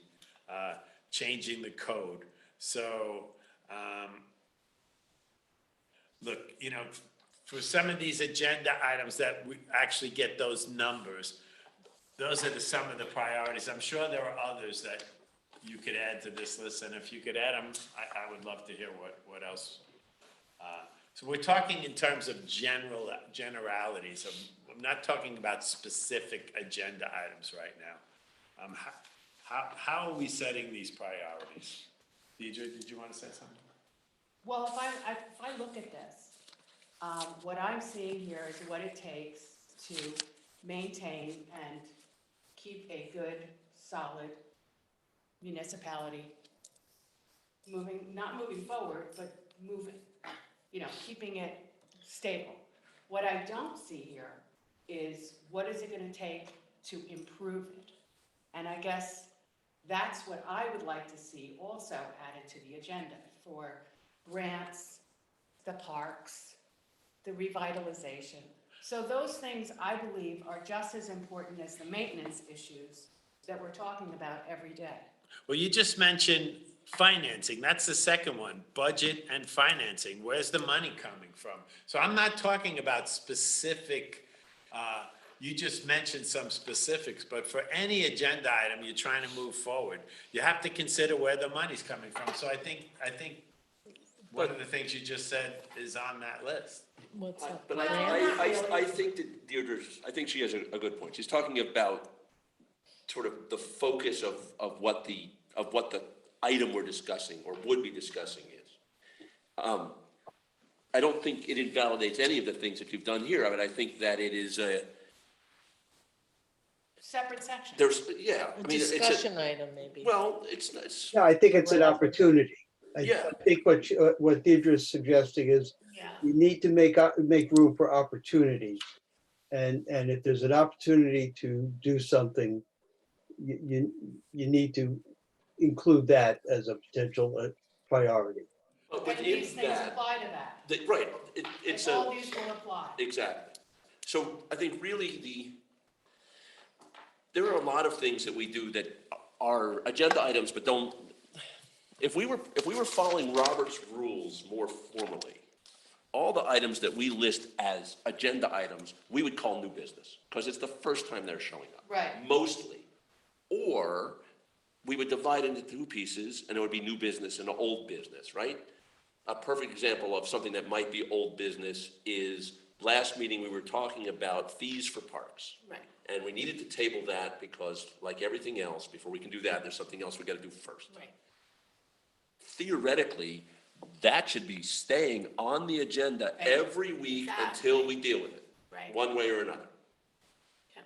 changing the code. So, look, for some of these agenda items that we actually get those numbers, those are some of the priorities. I'm sure there are others that you could add to this list, and if you could add them, I would love to hear what else. So we're talking in terms of generalities. I'm not talking about specific agenda items right now. How are we setting these priorities? Deidre, did you want to say something?
Well, if I look at this, what I'm seeing here is what it takes to maintain and keep a good, solid municipality not moving forward, but moving, keeping it stable. What I don't see here is what is it gonna take to improve it? And I guess that's what I would like to see also added to the agenda for grants, the parks, the revitalization. So those things, I believe, are just as important as the maintenance issues that we're talking about every day.
Well, you just mentioned financing. That's the second one, budget and financing. Where's the money coming from? So I'm not talking about specific, you just mentioned some specifics, but for any agenda item you're trying to move forward, you have to consider where the money's coming from. So I think one of the things you just said is on that list.
What's up?
But
Well,
I think that Deirdre's, I think she has a good point. She's talking about sort of the focus of what the item we're discussing or would be discussing is. I don't think it invalidates any of the things that you've done here. I mean, I think that it is
Separate sections.
A discussion item, maybe.
Well, it's,
Yeah, I think it's an opportunity.
Yeah.
I think what Deirdre's suggesting is
Yeah.
you need to make room for opportunity. And if there's an opportunity to do something, you need to include that as a potential priority.
but
And
within
these things
that,
apply to that.
right, it's
All
a,
these will apply.
exactly. So I think really there are a lot of things that we do that are agenda items, but don't, if we were following Robert's rules more formally, all the items that we list as agenda items, we would call new business, because it's the first time they're showing up.
Right.
Mostly. Or we would divide into two pieces, and it would be new business and old business, right? A perfect example of something that might be old business is, last meeting, we were talking about fees for parks.
Right.
And we needed to table that because, like everything else, before we can do that, there's something else we gotta do first.
Right.
Theoretically, that should be staying on the agenda every week until we deal with it,
Right.
one way or another.
Yeah.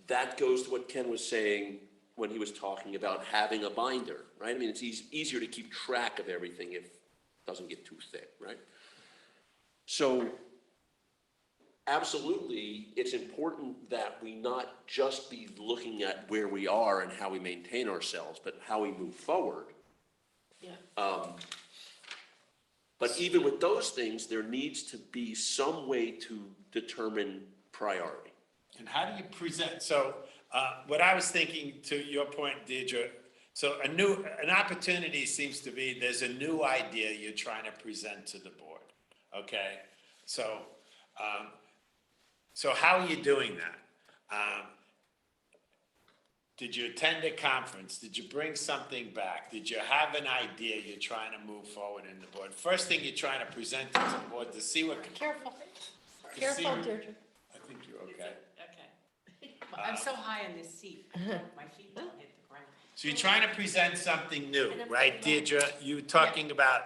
That goes to what Ken was saying, when he was talking about having a binder, right? I mean, it's easier to keep track of everything if it doesn't get too thick, right? So absolutely, it's important that we not just be looking at where we are and how we maintain ourselves, but how we move forward.
Yeah.
But even with those things, there needs to be some way to determine priority.
And how do you present, so, what I was thinking, to your point, Deirdre, so an opportunity seems to be, there's a new idea you're trying to present to the board, okay? So, so how are you doing that? Did you attend a conference? Did you bring something back? Did you have an idea you're trying to move forward in the board? First thing you're trying to present it to the board to see what.
Careful.
to
Careful,
see-
Deirdre.
I think you're okay.
Okay. I'm so high in this seat, my feet don't hit the ground.
So you're trying to present something new,
And I'm
right,
thinking
Deirdre? You're talking about,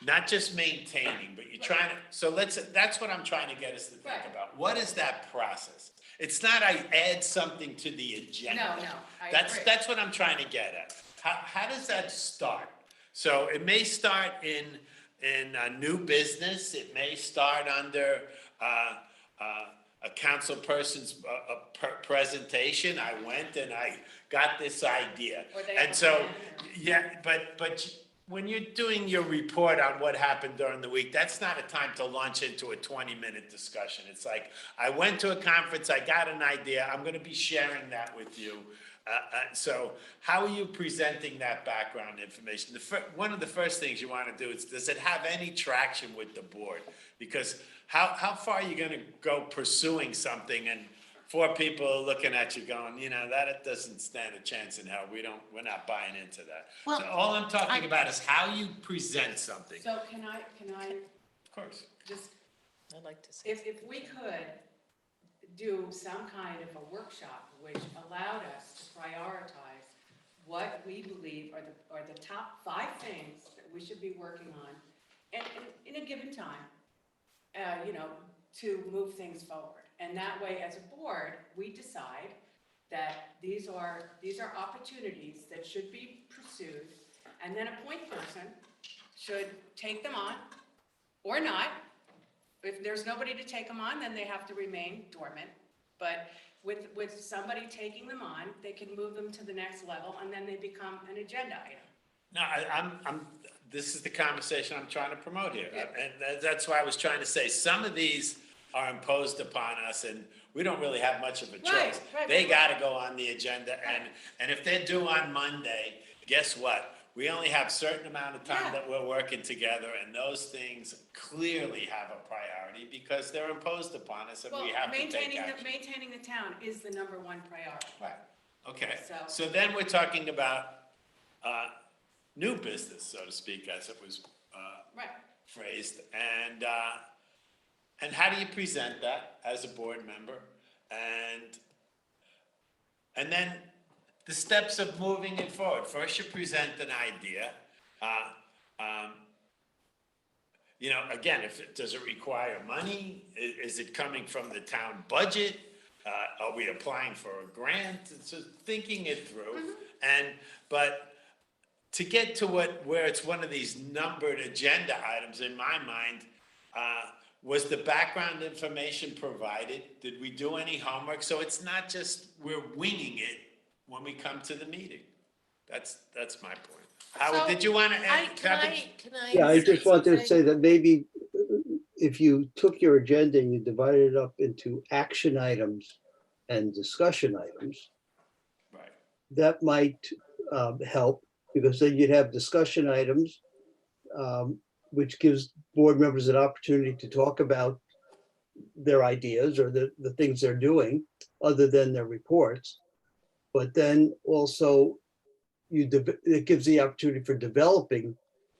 not just maintaining, but you're trying to, so that's what I'm trying to get us to think
Right.
about. What is that process? It's not I add something to the agenda.
No, I
That's,
agree.
that's what I'm trying to get at. How does that start? So it may start in a new business. It may start under, a council person's, presentation. I went and I got this idea.
Or they have
And
a
so,
plan,
yeah, but when you're doing your report on what happened during the week, that's not a time to launch into a 20-minute discussion. It's like, I went to a conference, I got an idea, I'm gonna be sharing that with you. So how are you presenting that background information? One of the first things you wanna do is, does it have any traction with the board? Because how far are you gonna go pursuing something and four people are looking at you going, you know, that it doesn't stand a chance in hell. We're not buying into that.
Well,
So all I'm talking about is how you present something.
So can I
Of course.
just,
I'd like to see.
if we could do some kind of a workshop which allowed us to prioritize what we believe are the top 5 things that we should be working on and in a given time, to move things forward. And that way, as a board, we decide that these are opportunities that should be pursued, and then a point person should take them on or not. If there's nobody to take them on, then they have to remain dormant. But with somebody taking them on, they can move them to the next level, and then they become an agenda item.
No, this is the conversation I'm trying to promote here.
Yeah.
And that's why I was trying to say, some of these are imposed upon us and we don't really have much of a choice.
Right.
They gotta go on the agenda and if they're due on Monday, guess what? We only have a certain amount of time
Yeah.
that we're working together and those things clearly have a priority because they're imposed upon us and
Well,
we have to take action.
maintaining the town is the number 1 priority.
Right, okay.
So-
So then we're talking about new business, so to speak, as it was
Right.
phrased. And how do you present that as a board member? And then the steps of moving it forward. First, you present an idea. Again, does it require money? Is it coming from the town budget? Are we applying for a grant? So thinking it through. But to get to where it's one of these numbered agenda items, in my mind, was the background information provided? Did we do any homework? So it's not just we're winging it when we come to the meeting. That's my point. Howard,
So,
did you want to add?
Can I?
Yeah, I just wanted to
something?
say that maybe if you took your agenda and you divided it up into action items and discussion items,
Right.
that might help, because then you'd have discussion items, which gives board members an opportunity to talk about their ideas or the things they're doing, other than their reports. But then also, it gives the opportunity for developing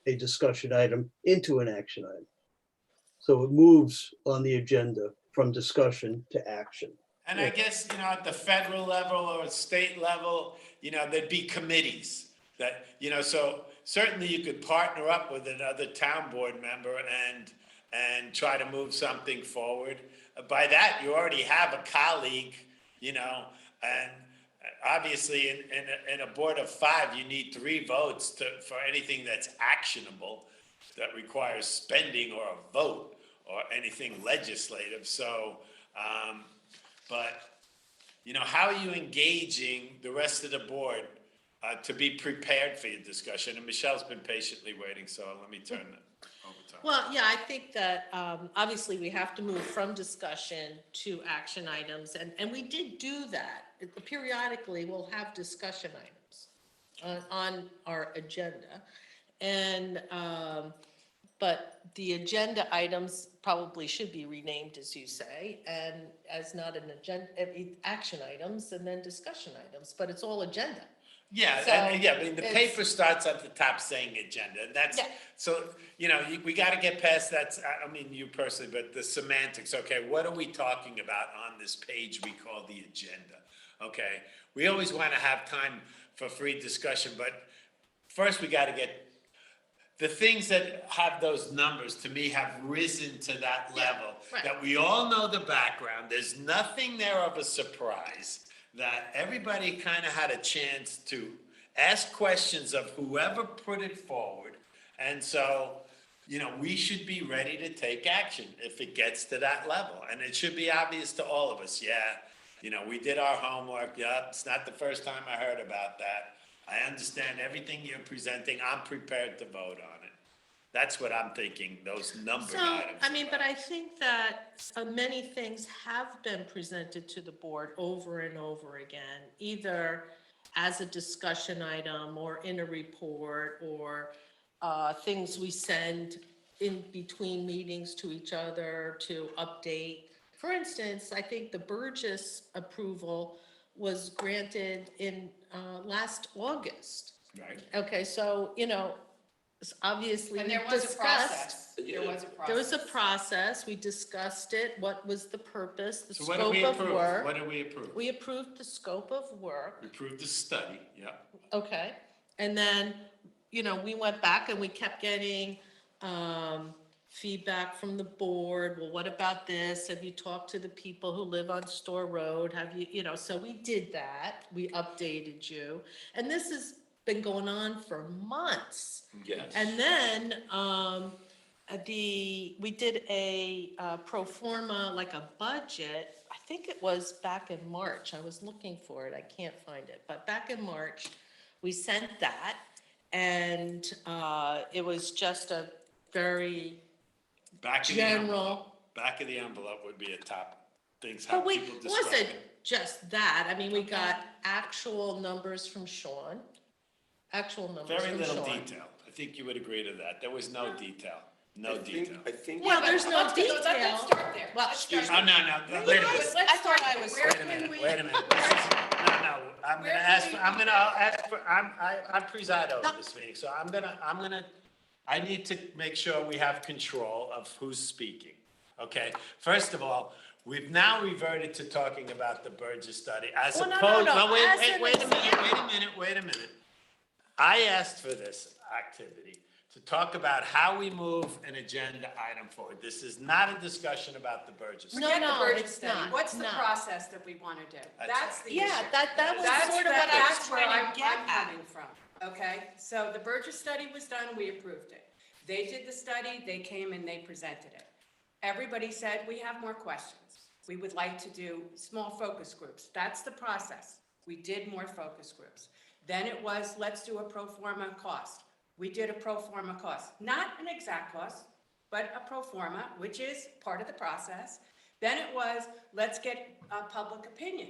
a discussion item into an action item. So it moves on the agenda from discussion to action.
And I guess, at the federal level or state level, there'd be committees that, so certainly you could partner up with another town board member and try to move something forward. By that, you already have a colleague, Obviously, in a board of 5, you need 3 votes for anything that's actionable, that requires spending or a vote, or anything legislative, so, but, how are you engaging the rest of the board to be prepared for your discussion? And Michelle's been patiently waiting, so let me turn it over to her.
Well, yeah, I think that obviously we have to move from discussion to action items, and we did do that. Periodically, we'll have discussion items on our agenda. And, but the agenda items probably should be renamed, as you say, and as not an agenda, action items and then discussion items, but it's all agenda.
Yeah,
So,
I mean, the
it's-
paper starts at the top saying agenda, and that's,
Yeah.
so, we gotta get past that, I mean, you personally, but the semantics, okay, what are we talking about on this page we call the agenda? Okay, we always wanna have time for free discussion, but first we gotta get, the things that have those numbers, to me, have risen to that level.
right.
That we all know the background, there's nothing there of a surprise, that everybody kind of had a chance to ask questions of whoever put it forward. And so, we should be ready to take action if it gets to that level. And it should be obvious to all of us, we did our homework, it's not the first time I heard about that. I understand everything you're presenting, I'm prepared to vote on it. That's what I'm thinking, those numbered
So,
items.
I mean, but I think that many things have been presented to the board over and over again, either as a discussion item or in a report, or things we send in between meetings to each other to update. For instance, I think the Burgess approval was granted in last August.
Right.
Okay, so, it's obviously
And
we
there was a
discussed.
process. There was a process.
There was a process, we discussed it, what was the purpose, the
So what did we
scope of
approve?
work.
What did we approve?
We approved the scope of work,
We approved the study, yeah.
okay? And then, we went back and we kept getting feedback from the board. Well, what about this? Have you talked to the people who live on Store Road? Have you, so we did that. We updated you. And this has been going on for months.
Yes.
And then, we did a pro forma, like a budget, I think it was back in March, I was looking for it, I can't find it, but back in March, we sent that, and it was just a very
Back of the envelope.
general,
Back of the envelope would be a top things, how
but we,
people
it
describe
wasn't
it.
just that, I mean, we got actual numbers from Sean, actual numbers
Very
from
little
Sean.
detail. I think you would agree to that. There was no detail. No
I think-
detail.
I think.
Well, there's no
Let's
detail.
start there.
Well,
Let's start
Oh, no,
there.
no, wait a minute.
Let's
I
start
thought I
there.
was-
Where
Wait a
can
minute,
we-
wait a minute. This is, no, I'm gonna
Where
ask,
can we-
I'll ask for, I preside over this meeting, so I need to make sure we have control of who's speaking, okay? First of all, we've now reverted to talking about the Burgess study as
Well, no,
opposed,
no,
no, wait,
as
wait,
an
wait a minute,
example.
wait a minute. I asked for this activity to talk about how we move an agenda item forward. This is not a discussion about the Burgess. study.
No,
Forget the Burgess
it's
study.
not,
What's the
no.
process that we want to do? That's the issue.
Yeah, that was
That's
sort of what I was
that's where
trying to get
I'm
at.
coming from, okay? So the Burgess study was done, we approved it. They did the study, they came and they presented it. Everybody said, we have more questions. We would like to do small focus groups. That's the process. We did more focus groups. Then it was, let's do a pro forma cost. We did a pro forma cost, not an exact cost, but a pro forma, which is part of the process. Then it was, let's get public opinion.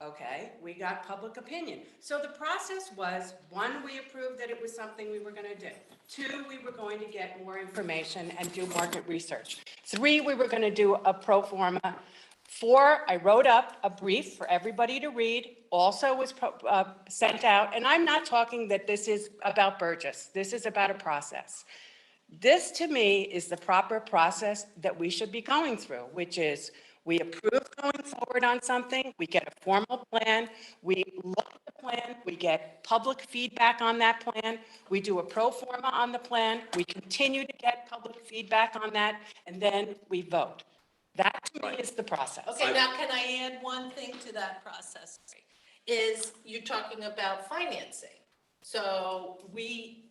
Okay, we got public opinion. So the process was, 1, we approved that it was something we were going to do. 2, we were going to get more information and do market research. 3, we were going to do a pro forma. 4, I wrote up a brief for everybody to read, also was sent out. And I'm not talking that this is about Burgess. This is about a process. This, to me, is the proper process that we should be going through, which is we approve going forward on something, we get a formal plan, we look at the plan, we get public feedback on that plan, we do a pro forma on the plan, we continue to get public feedback on that, and then we vote. That, to me, is the process.
Okay, now can I add one thing to that process? is you're talking about financing. So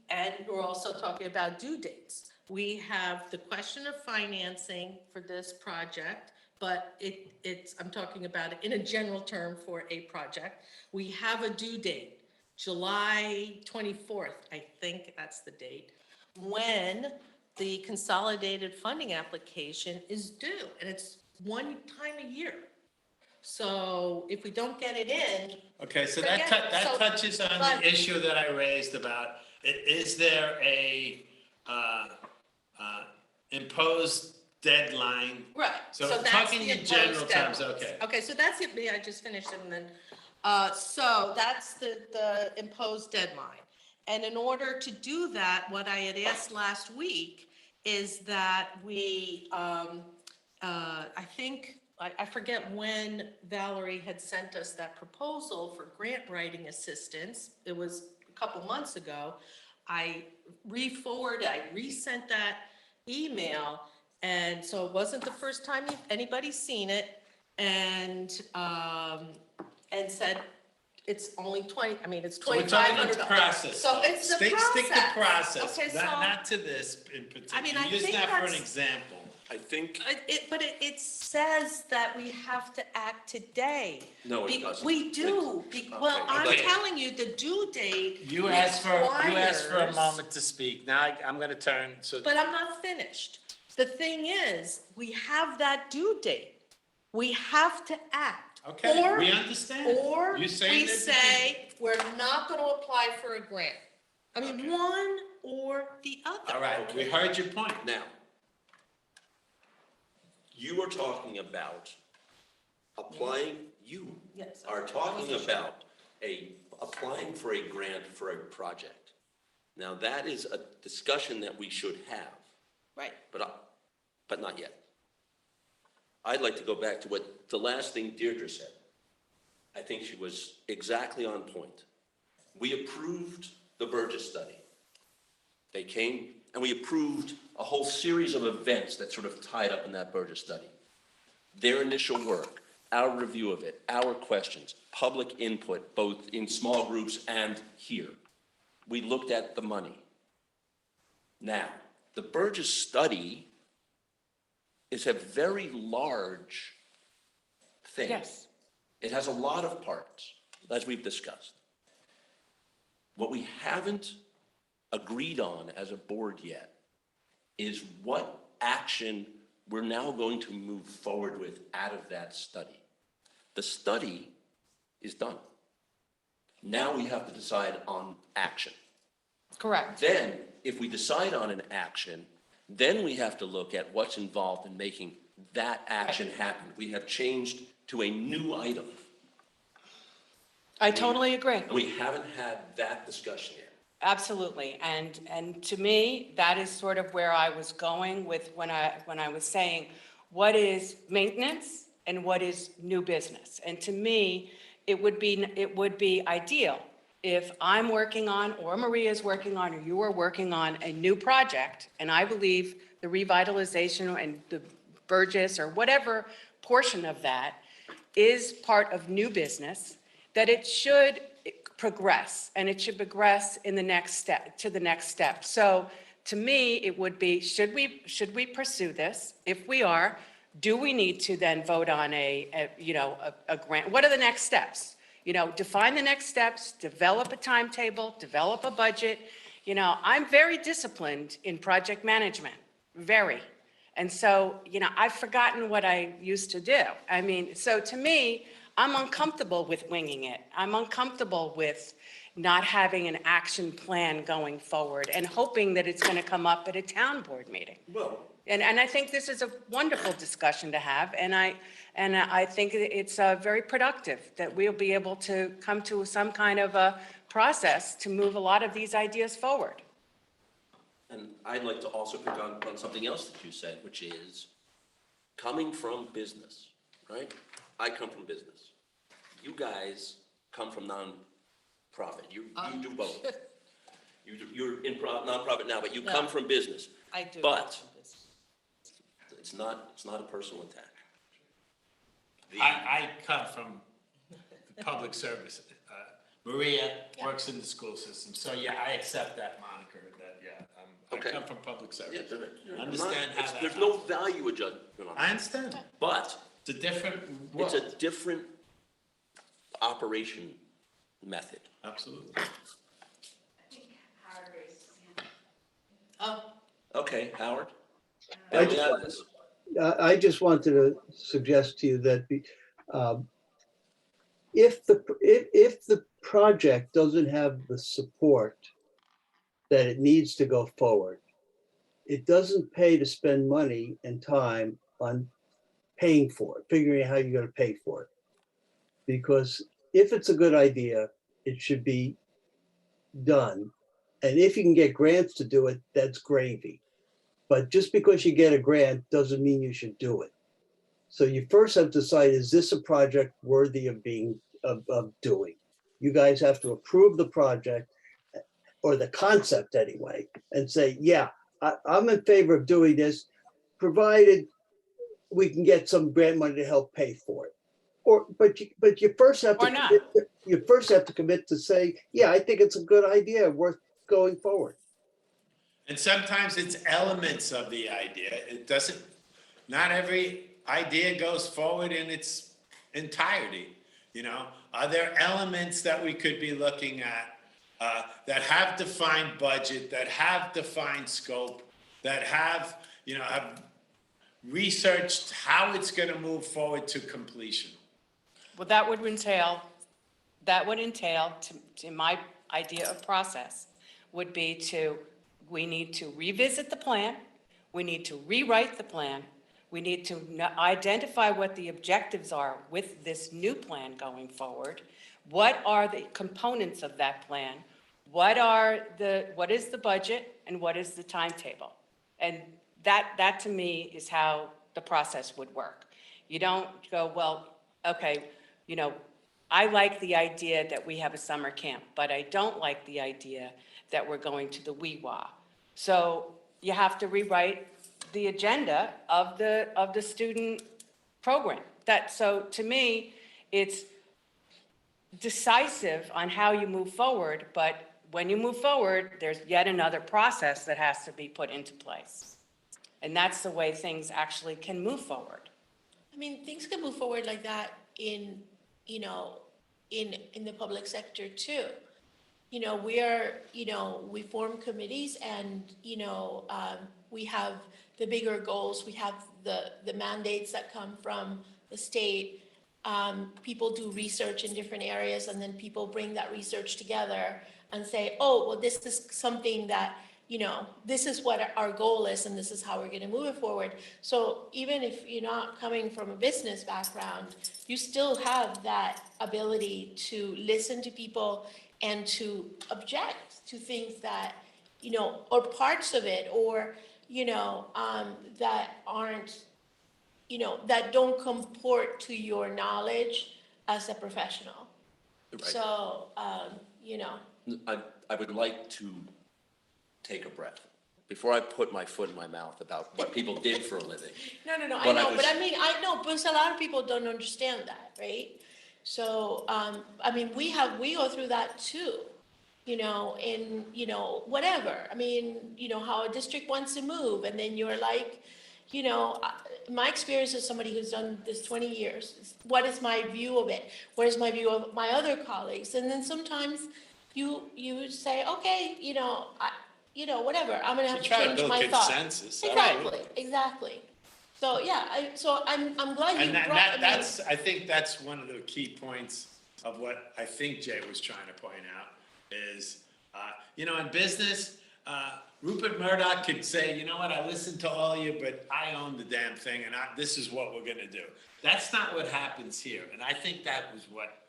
and we're also talking about due dates. We have the question of financing for this project, but I'm talking about it in a general term for a project. We have a due date, July 24th, I think that's the date, when the consolidated funding application is due, and it's one time a year. So if we don't get it in,
Okay, so
Forget it.
that
So-
touches on
but-
the issue that I raised about, is there a imposed deadline?
right,
So
so that's
talking
the
in
imposed
general terms,
deadlines.
okay.
Okay, so that's it, I just finished it, and then, so that's the imposed deadline. And in order to do that, what I had asked last week is that we, I forget when Valerie had sent us that proposal for grant writing assistance. It was a couple months ago. I resent that email, and so it wasn't the first time anybody's seen it, and said it's only it's
So we're talking
$2,500.
the process.
So
though.
it's the
Stick to
process.
process,
Okay, so-
not to this in particular.
I mean, I
Use
think
that for an
that's-
example.
I think,
But it says that we have to act today.
No, it doesn't.
We do. Well,
Okay,
I'm
but-
telling you, the due date.
You asked for a
requires-
moment to speak. Now I'm gonna turn, so.
But I'm not finished. The thing is, we have that due date. We have to act.
Okay,
Or-
we understand.
Or
You say
we
that-
say, we're not going to apply for a grant. I mean,
Okay.
one or the other.
All right, we heard your point.
now, you are talking about you
Yes.
are talking about applying for a grant for a project. Now, that is a discussion that we should have,
Right.
but not yet. I'd like to go back to what the last thing Deirdre said. I think she was exactly on point. We approved the Burgess study. They came and we approved a whole series of events that sort of tied up in that Burgess study. Their initial work, our review of it, our questions, public input, both in small groups and here. We looked at the money. Now, the Burgess study is a very large thing.
Yes.
It has a lot of parts, as we've discussed. What we haven't agreed on as a board yet is what action we're now going to move forward with out of that study. The study is done. Now we have to decide on action.
Correct.
Then, if we decide on an action, then we have to look at what's involved in making that action happen. We have changed to a new item.
I totally agree.
And we haven't had that discussion yet.
Absolutely. And to me, that is sort of where I was going with when I was saying, what is maintenance and what is new business? And to me, it would be ideal if I'm working on, or Maria's working on, or you are working on a new project, and I believe the revitalization and the Burgess or whatever portion of that is part of new business, that it should progress, and it should progress in the next step, to the next step. So to me, it would be, should we pursue this? If we are, do we need to then vote on a grant? What are the next steps? Define the next steps, develop a timetable, develop a budget. I'm very disciplined in project management, very. And so, I've forgotten what I used to do. I mean, so to me, I'm uncomfortable with winging it. I'm uncomfortable with not having an action plan going forward and hoping that it's going to come up at a town board meeting.
Well,
And I think this is a wonderful discussion to have, and I think it's very productive that we'll be able to come to some kind of a process to move a lot of these ideas forward.
and I'd like to also pick on something else that you said, which is coming from business, right? I come from business. You guys come from nonprofit. You do both. You're in nonprofit now, but you come from business.
I do.
But it's not a personal attack.
I come from the public service. Maria
Yeah.
works in the school system, so yeah, I accept that moniker, that, yeah, I
Okay.
come from public
Yeah,
service.
I'm not-
Understand how
it's-
that
There's no
happens.
value adjustment on
I
it,
understand,
but
it's a different
it's
world,
a different operation method.
absolutely.
Oh,
Okay, Howard?
I
Now
just
we have
want-
this.
I just wanted to suggest to you that um, if the project doesn't have the support that it needs to go forward, it doesn't pay to spend money and time on paying for it, figuring out how you're going to pay for it. Because if it's a good idea, it should be done. And if you can get grants to do it, that's gravy. But just because you get a grant doesn't mean you should do it. So you first have to decide, is this a project worthy of doing? You guys have to approve the project or the concept anyway, and say, yeah, I'm in favor of doing this, provided we can get some grant money to help pay for it. But you first have to.
Or not.
You first have to commit to say, yeah, I think it's a good idea, worth going forward.
And sometimes it's elements of the idea. It doesn't, not every idea goes forward in its entirety, you know? Are there elements that we could be looking at that have defined budget, that have defined scope, that have, have researched how it's gonna move forward to completion?
Well, that would entail, to my idea of process, would be we need to revisit the plan, we need to rewrite the plan, we need to identify what the objectives are with this new plan going forward. What are the components of that plan? What is the budget and what is the timetable? And that to me is how the process would work. You don't go, well, okay, I like the idea that we have a summer camp, but I don't like the idea that we're going to the WeWa. So you have to rewrite the agenda of the student program. So to me, it's decisive on how you move forward, but when you move forward, there's yet another process that has to be put into place. And that's the way things actually can move forward.
I mean, things can move forward like that in the public sector too. We form committees and, we have the bigger goals, we have the mandates that come from the state. People do research in different areas and then people bring that research together and say, oh, well, this is something that, this is what our goal is and this is how we're gonna move it forward. So even if you're not coming from a business background, you still have that ability to listen to people and to object to things that, or parts of it, or, that aren't, that don't comport to your knowledge as a professional.
Right.
So,
I would like to take a breath before I put my foot in my mouth about what people did for a living.
No, I
But I
know,
was-
but I know, because a lot of people don't understand that, right? So, we go through that too, in, whatever. How a district wants to move, and then you're like, my experience as somebody who's done this 20 years, what is my view of it? What is my view of my other colleagues? And then sometimes you say, okay, whatever, I'm gonna have to
Try to
change
build
my thought.
consensus.
Exactly. So, yeah, I'm glad you
And
brought,
that's, I think that's one of the key points of what I think Jay was trying to point out is, in business, Rupert Murdoch could say, you know what, I listened to all you, but I own the damn thing and this is what we're gonna do. That's not what happens here. And I think that was what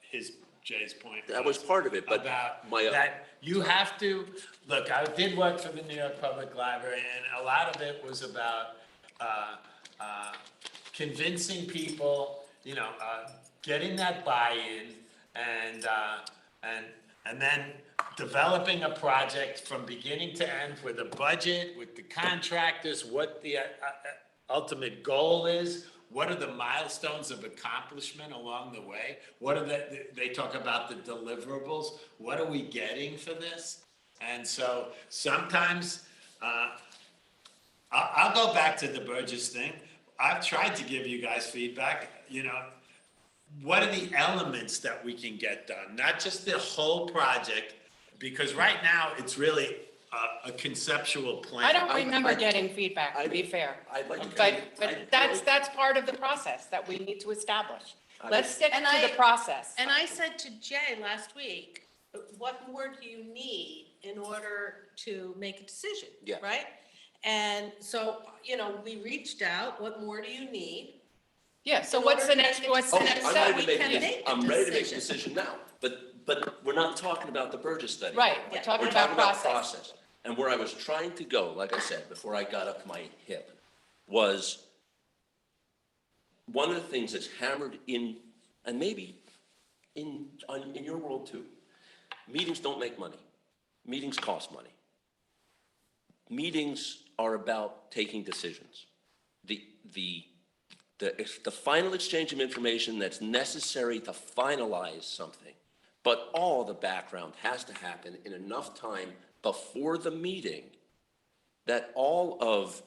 Jay's point
That was part of it, but
about
my-
that you have to, look, I did work for the New York Public Library and a lot of it was about convincing people, getting that buy-in and then developing a project from beginning to end with a budget, with the contractors, what the ultimate goal is, what are the milestones of accomplishment along the way? What are they talk about the deliverables. What are we getting for this? And so sometimes, I'll go back to the Burgess thing. I've tried to give you guys feedback, what are the elements that we can get done? Not just the whole project, because right now it's really a conceptual plan.
I don't remember getting feedback, to be fair.
I'd like to.
But that's part of the process that we need to establish. Let's stick
And
to the process.
And I said to Jay last week, what more do you need in order to make a decision?
Yeah.
Right? And so, we reached out, what more do you need?
Yeah, so
in
what's
order
the
to
next,
make a
what's the
decision.
next
I'm
step?
ready
we
to make,
can
a-
make a
I'm ready to make a
decision.
decision now, but we're not talking about the Burgess study.
Right, we're
Yeah.
talking
We're
about
talking about
process.
process. And where I was trying to go, like I said, before I got up my hip, was one of the things that's hammered in, and maybe in your world too, meetings don't make money. Meetings cost money. Meetings are about taking decisions. The final exchange of information that's necessary to finalize something, but all the background has to happen in enough time before the meeting that all of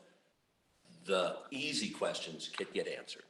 the easy questions can get answered.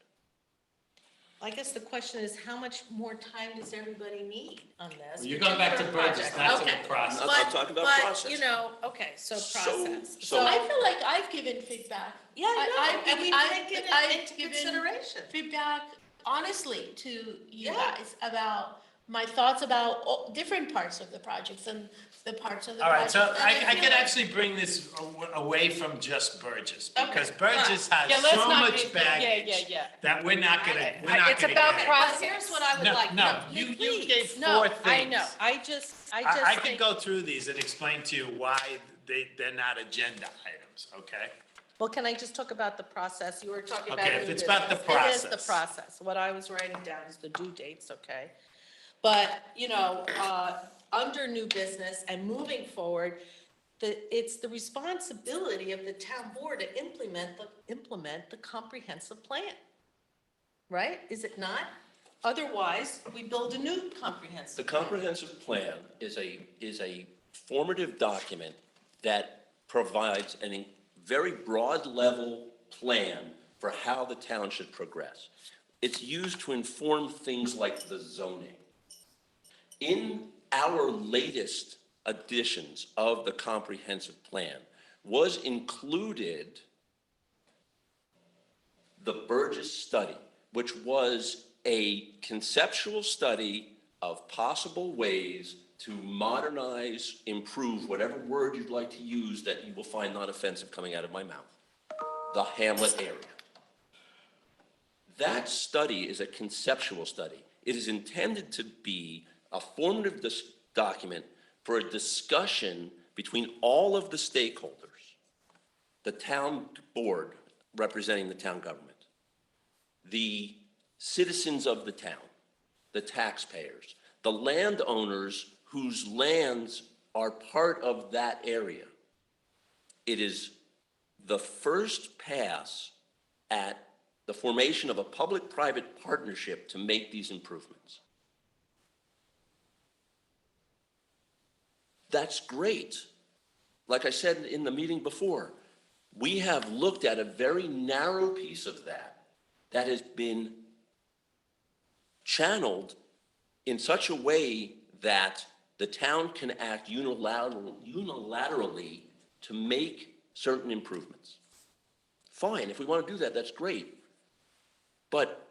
I guess the question is, how much more time does everybody need on this?
You're going back to
particular
Burgess,
project?
not to
Okay.
the process.
I'm talking about process.
But, okay, so
So-
process.
so-
I feel like I've given feedback.
Yeah, I know, and we've
I've-
taken
I've
it into
given
consideration.
Feedback honestly to you
Yeah.
guys about my thoughts about different parts of the projects and the parts of the
All right,
project.
so
And
I
feel
could
like-
actually bring this away from just Burgess,
Okay,
because Burgess
Yeah,
has
let's
so
not
much
be-
baggage
yeah.
that we're not gonna get it.
It's about
But
process.
here's what I would
No,
like.
no, you
please.
gave
No,
four
I
things.
know, I just
I could
think.
go through these and explain to you why they're not agenda items, okay?
Well, can I just talk about the process? You were talking about
Okay,
new
if it's about the
business. It is the
process.
process. What I was writing down is the due dates, okay? But, under new business and moving forward, it's the responsibility of the town board to implement the comprehensive plan. Right? Is it not? Otherwise, we build a new
The
comprehensive plan.
comprehensive plan is a formative document that provides a very broad level plan for how the town should progress. It's used to inform things like the zoning. In our latest editions of the comprehensive plan was included the Burgess study, which was a conceptual study of possible ways to modernize, improve, whatever word you'd like to use that you will find not offensive coming out of my mouth, the Hamlet area. That study is a conceptual study. It is intended to be a formative document for a discussion between all of the stakeholders, the town board representing the town government, the citizens of the town, the taxpayers, the landowners whose lands are part of that area. It is the first pass at the formation of a public-private partnership to make these improvements. That's great. Like I said in the meeting before, we have looked at a very narrow piece of that has been channeled in such a way that the town can act unilaterally to make certain improvements. Fine, if we want to do that, that's great. But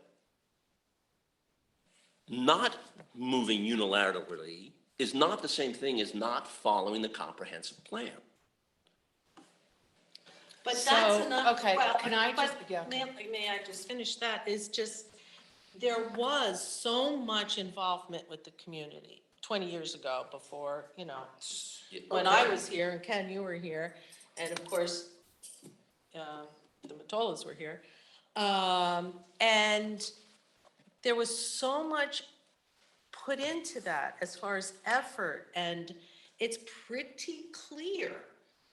not moving unilaterally is not the same thing as not following the comprehensive plan.
But
So,
that's enough.
okay,
well,
can I
but
just- yeah.
May I just finish that? Is just, there was so much involvement with the community 20 years ago before, when I was here, and Ken, you were here, and of course, the Matolas were here. And there was so much put into that as far as effort, and it's pretty clear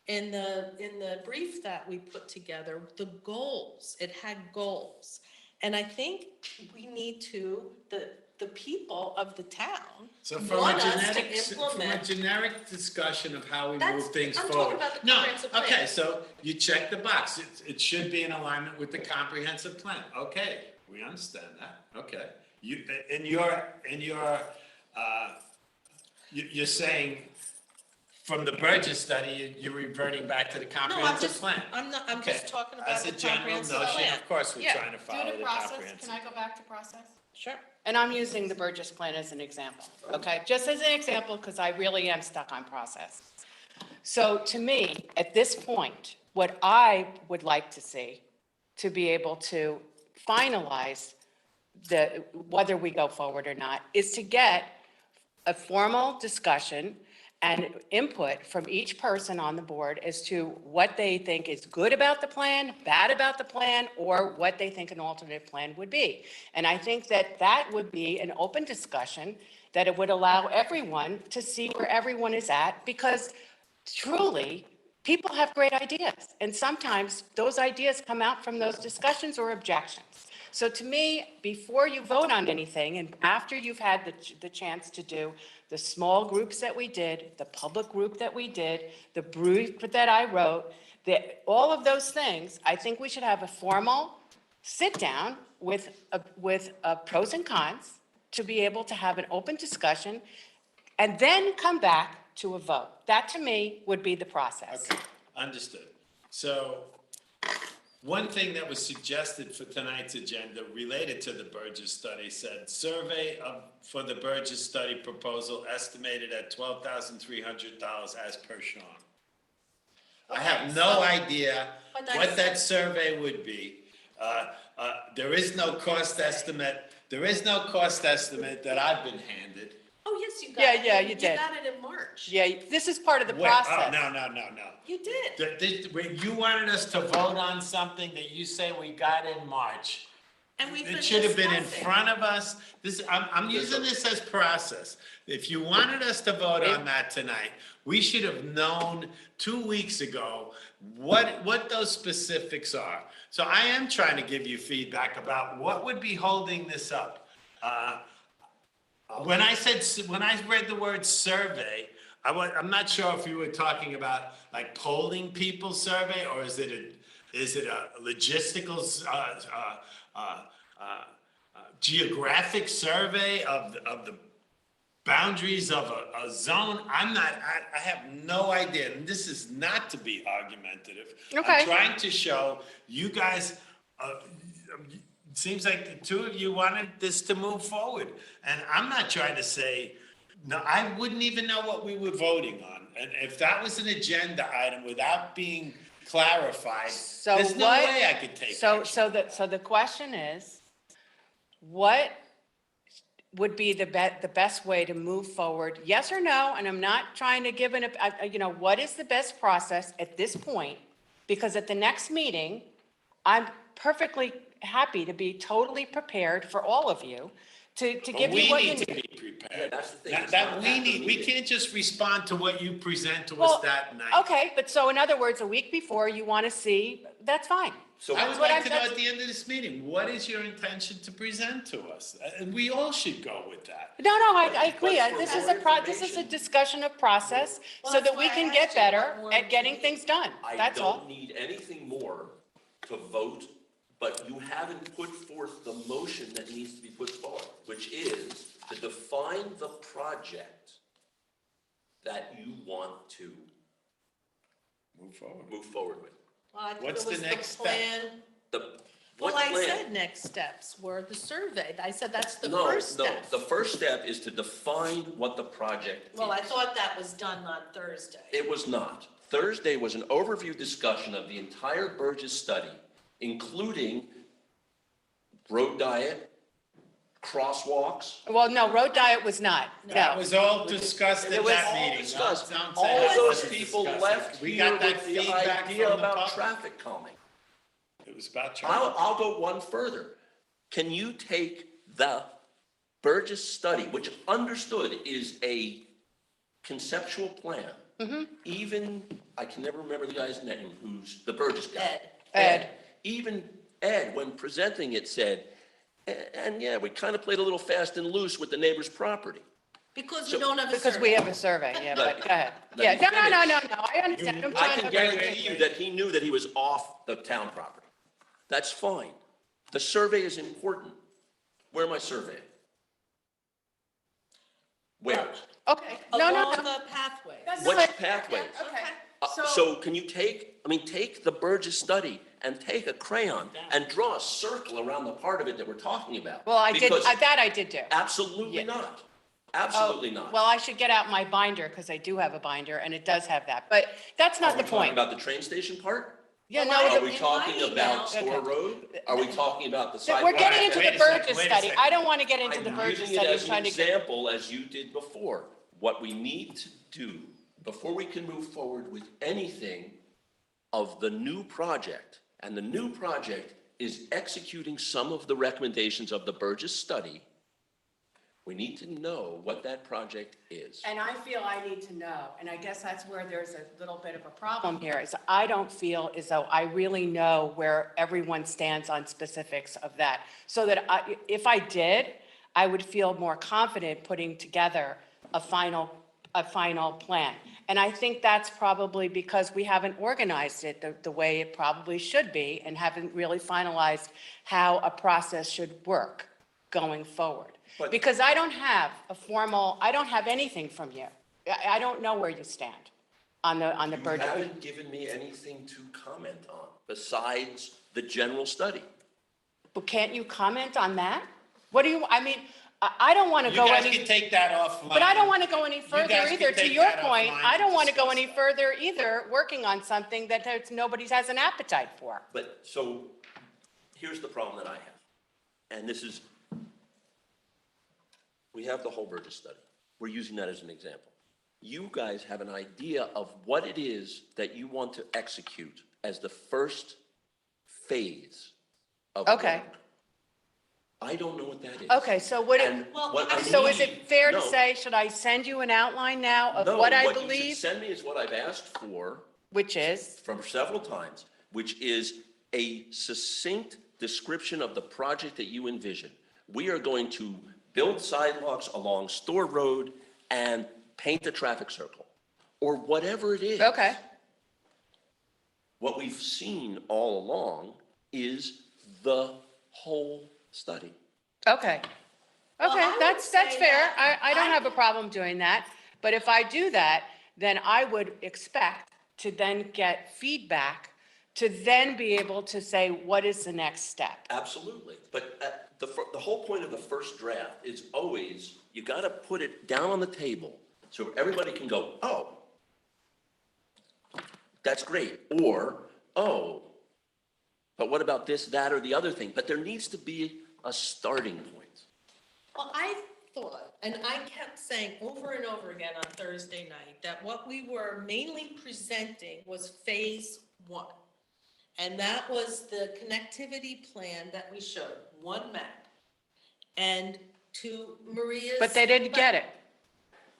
in the brief that we put together, the goals, it had goals. And I think we need to, the people of the town
So from a
want us
genetic,
to
from a
implement.
generic discussion of how we
That's-
move things
I'm talking
forward.
about the
No,
comprehensive plan.
okay, so you check the box. It should be in alignment with the comprehensive plan. Okay, we understand that. Okay. You, you're saying from the Burgess study, you're reverting back to the
No, I'm
comprehensive
just,
plan.
I'm not, I'm
Okay.
just talking about
As
the
a general
comprehensive
notion,
plan.
of course, we're
Yeah.
trying to follow
Due
the
to process,
comprehensive.
can I go back to process?
Sure.
And I'm using the Burgess Plan as an example, okay? Just as an example, because I really am stuck on process. So to me, at this point, what I would like to see to be able to finalize whether we go forward or not, is to get a formal discussion and input from each person on the board as to what they think is good about the plan, bad about the plan, or what they think an alternate plan would be. And I think that that would be an open discussion, that it would allow everyone to see where everyone is at, because truly, people have great ideas. And sometimes those ideas come out from those discussions or objections. So to me, before you vote on anything, and after you've had the chance to do the small groups that we did, the public group that we did, the brief that I wrote, all of those things, I think we should have a formal sit-down with pros and cons to be able to have an open discussion, and then come back to a vote. That, to me, would be the process.
Okay, understood. So one thing that was suggested for tonight's agenda related to the Burgess study said, survey for the Burgess study proposal estimated at $12,300 as per Sean. I have no idea
but that's-
what that survey would be. There is no cost estimate. There is no cost estimate that I've been handed.
Oh, yes, you got
Yeah,
it.
yeah, you did.
You got it in March.
Yeah, this is part of the
Wait,
process.
Oh, no.
You did.
When you wanted us to vote on something that you say we got in March,
And we've been
it should have been in
discussing.
front of us. I'm using this as process. If you wanted us to vote on that tonight, we should have known 2 weeks ago what those specifics are. So I am trying to give you feedback about what would be holding this up. When I read the word survey, I'm not sure if you were talking about like polling people survey, or is it a logistical, geographic survey of the boundaries of a zone? I have no idea, and this is not to be argumentative.
Okay.
I'm trying to show you guys, it seems like the two of you wanted this to move forward. And I'm not trying to say, no, I wouldn't even know what we were voting on. And if that was an agenda item without being clarified,
So
there's no
what-
way I could take
So,
action.
so the question is, what would be the best way to move forward? Yes or no? And I'm not trying to give what is the best process at this point? Because at the next meeting, I'm perfectly happy to be totally prepared for all of you to give you what you
We need to
need.
be prepared.
that's the thing,
That
it's
that
not
we
at the
need, we
meeting.
can't just respond to what you present to us
Well,
that night.
Okay, but so in other words, a week before, you want to see, that's fine.
So
I would
what
like
I'm-
to know
that's-
at the end of this meeting, what is your intention to present to us? And we all should go with that.
No, I agree.
But for
This is
more
this is a
information-
discussion of process
Well,
so
that's
that we
why I
can get
asked you what
better
more
at getting
we-
things done.
I
That's all.
don't need anything more to vote, but you haven't put forth the motion that needs to be put forward, which is to define the project that you want to
Move forward.
move forward with.
Well, I think
What's
it
the
was
next step?
plan.
What
Well, I
plan?
said next steps were the survey. I said that's the
No,
first
no,
step.
the first step is to define what the project is.
Well, I thought that was done on Thursday.
It was not. Thursday was an overview discussion of the entire Burgess study, including road diet, crosswalks.
Well, no, road diet was not.
That
No.
was all discussed
It
at
was
that
all
meeting.
discussed.
Don't say
All
that
those
wasn't
people
discussed.
left
We
here
got that
with the
feedback
idea
from the
about
public.
traffic calming.
It was about traffic.
I'll go one further. Can you take the Burgess study, which understood is a conceptual plan? Even, I can never remember the guy's name, who's the Burgess guy.
Ed.
Ed.
Even Ed, when presenting it, said, And yeah, we kind of played a little fast and loose with the neighbor's property.
Because
So-
we don't have a
Because we
survey.
have a survey, yeah, but go ahead.
Let
Yeah,
me
no,
finish.
I understand. I'm
I
trying
can
to.
guarantee you that he knew that he was off the town property. That's fine. The survey is important. Where am I surveying? Where?
Okay, no,
Along
no.
the pathway.
Which pathways?
Okay,
So can you take the Burgess study and take a crayon and draw a circle around the part of it that we're talking about?
well, I did,
Because
that I did do.
absolutely
Yeah.
not.
Oh,
Absolutely not.
Well, I should get out my binder, because I do have a binder, and it does have that, but that's
Are
not
we
the
talking
point.
about the train station part?
Yeah,
Well,
no,
Are we
in
talking
my
about
email-
Store
Okay.
Road? Are we talking about the
we're
sidewalk?
getting into
Wait
the
a second,
Burgess
wait a
study.
second.
I don't want to get into the
I'm
Burgess
using it
study. I'm
as an
trying to get.
example, as you did before. What we need to do before we can move forward with anything of the new project, and the new project is executing some of the recommendations of the Burgess study, we need to know what that project is.
And I feel I need to know, and I guess that's where there's a little bit of a problem here, is I don't feel as though I really know where everyone stands on specifics of that. So that if I did, I would feel more confident putting together a final plan. And I think that's probably because we haven't organized it the way it probably should be, and haven't really finalized how a process should work going forward.
But-
Because I don't have I don't have anything from you. I don't know where you stand on the
You
Burgess.
haven't given me anything to comment on besides the general study.
But can't you comment on that? What do you, I mean, I don't want to
You
go
guys
any,
can take that offline.
but I don't want to go any further
guys can
either. To
take
your
that
point,
offline
I
to
don't want to go
discuss
any
that.
further either, working on something that nobody has an appetite for.
But, so, here's the problem that I have, and this is, we have the whole Burgess study. We're using that as an example. You guys have an idea of what it is that you want to execute as the first phase of.
Okay.
work. I don't know what that is.
Okay, so what,
And what I
so is
need-
it fair to
no,
say, should I send you an outline now of
no,
what I
you should
believe,
send me is what I've asked for
which is?
from several times, which is a succinct description of the project that you envision. We are going to build sidewalks along Store Road and paint a traffic circle, or whatever it is.
Okay,
What we've seen all along is the whole study.
okay.
Well,
Okay,
I would
that's
say
fair.
that
I don't
I-
have a problem doing that. But if I do that, then I would expect to then get feedback to then be able to say, what is the next step?
Absolutely. But the whole point of the first draft is always, you got to put it down on the table so everybody can go, oh, that's great. Or, oh, but what about this, that, or the other thing? But there needs to be a starting point.
Well, I thought, and I kept saying over and over again on Thursday night, that what we were mainly presenting was phase one. And that was the connectivity plan that we showed, one map. And to Maria's.
But they didn't get it.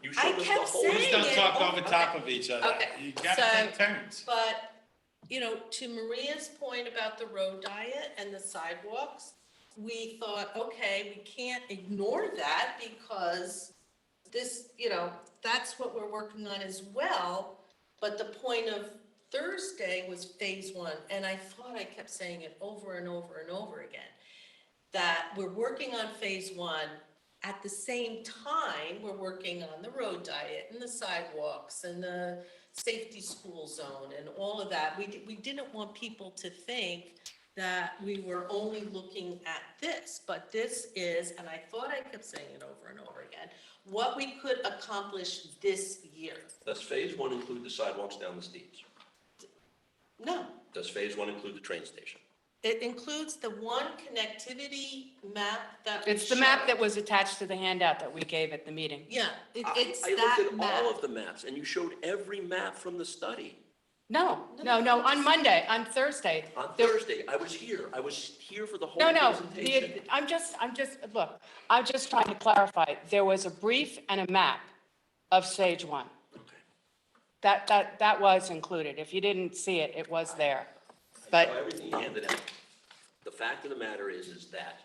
You
I
showed us the
kept
whole.
saying
Please don't
it.
talk
Oh,
over
okay.
top of each other.
Okay,
You gotta
so-
take turns.
But, you know, to Maria's point about the road diet and the sidewalks, we thought, okay, we can't ignore that because this, you know, that's what we're working on as well. But the point of Thursday was phase one, and I thought I kept saying it over and over and over again, that we're working on phase one. At the same time, we're working on the road diet and the sidewalks and the safety school zone and all of that. We didn't want people to think that we were only looking at this, but this is, and I thought I kept saying it over and over again, what we could accomplish this year.
Does phase one include the sidewalks down the steeps?
No,
Does phase one include the train station?
it includes the one connectivity map that we
It's the map
showed.
that was attached to the handout that we gave at the meeting.
Yeah, it's
I
that
looked at
map.
all of the maps, and you showed every map from the study.
No, on Monday, on Thursday.
On
there-
Thursday, I was here for the whole
No,
presentation.
I'm just, look, I'm just trying to clarify. There was a brief and a map of stage one.
Okay.
That was included. If you didn't see it, it was there.
So
But,
everything you handed out. The fact of the matter is that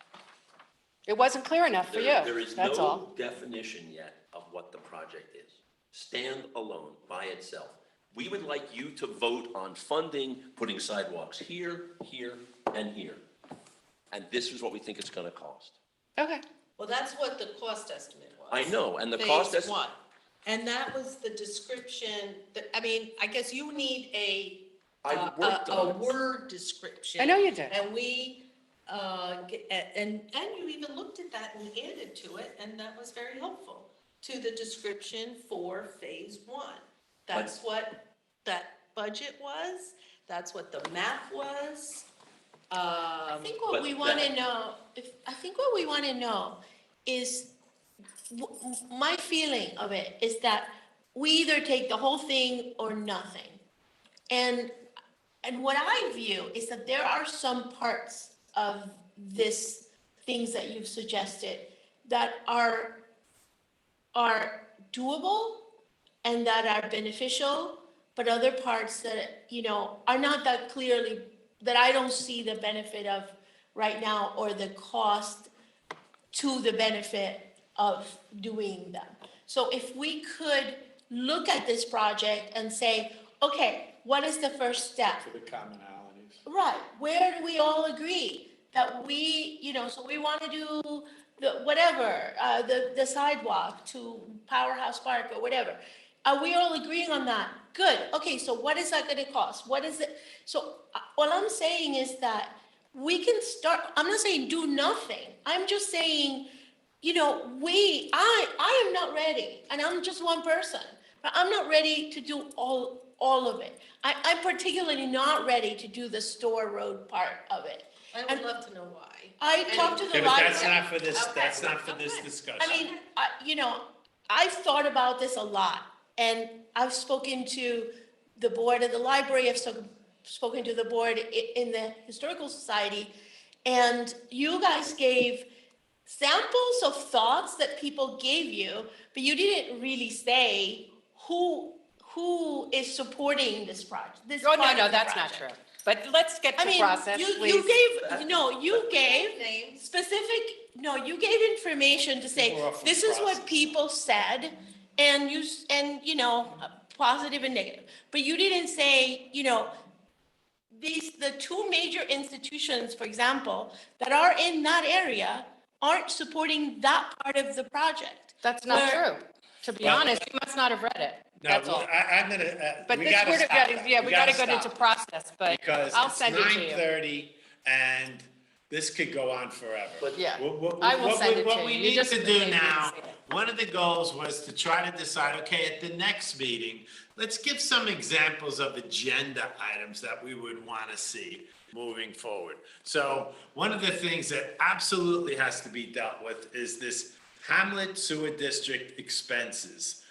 It wasn't clear enough for you,
There is
that's
no
all.
definition yet of what the project is. Stand alone, by itself. We would like you to vote on funding, putting sidewalks here, here, and here. And this is what we think it's gonna cost.
Okay.
Well, that's what the cost estimate was.
I know, and the cost
Phase
is,
one. And that was the description, I mean, I guess you need
I worked
a
on it.
word description.
I know you did.
And we, and you even looked at that and added to it, and that was very helpful to the description for phase one. That's what that budget was, that's what the map was.
I think what
But
we want to
that-
know, I think what we want to know is, my feeling of it is that we either take the whole thing or nothing. And what I view is that there are some parts of this, things that you've suggested, that are doable and that are beneficial, but other parts that, are not that clearly, that I don't see the benefit of right now, or the cost to the benefit of doing them. So if we could look at this project and say, okay, what is the first step?
For the commonalities.
Right, where do we all agree that we, so we want to do the, whatever, the sidewalk to Powerhouse Park or whatever. Are we all agreeing on that? Good, okay, so what is that gonna cost? What is it? So what I'm saying is that we can start, I'm not saying do nothing. I'm just saying, I am not ready, and I'm just one person, but I'm not ready to do all of it. I'm particularly not ready to do the Store Road part of it.
I would love to know why.
I talked to the
Okay, but
library.
that's not for this,
Okay,
that's not for this
okay.
discussion.
I mean, I've thought about this a lot, and I've spoken to the board of the library, I've spoken to the board in the Historical Society, and you guys gave samples of thoughts that people gave you, but you didn't really say who is supporting this project, this
Oh,
part
no,
of
no,
the
that's not
project.
true. But let's get
I
to
mean,
process,
you
please.
gave
Names.
specific, no, you gave information to say,
More from
this is what
process.
people said, and positive and negative. But you didn't say, the two major institutions, for example, that are in that area aren't supporting that part of the project.
That's not
Where-
true. To be
Well-
honest, you must not have read it.
No,
That's all.
I'm gonna,
But
we
this,
gotta
we're
stop
getting,
that.
yeah, we gotta go
stop
into process, but
Because
I'll
it's
send it to you.
9:30 and this could go on forever.
But-
Yeah,
What-
I will
what-
send it
what
to
we
you. You
need
just
to
maybe
do
didn't
now,
see it.
one of the goals was to try to decide, okay, at the next meeting, let's give some examples of agenda items that we would want to see moving forward. So one of the things that absolutely has to be dealt with is this Hamlet Sewer District expenses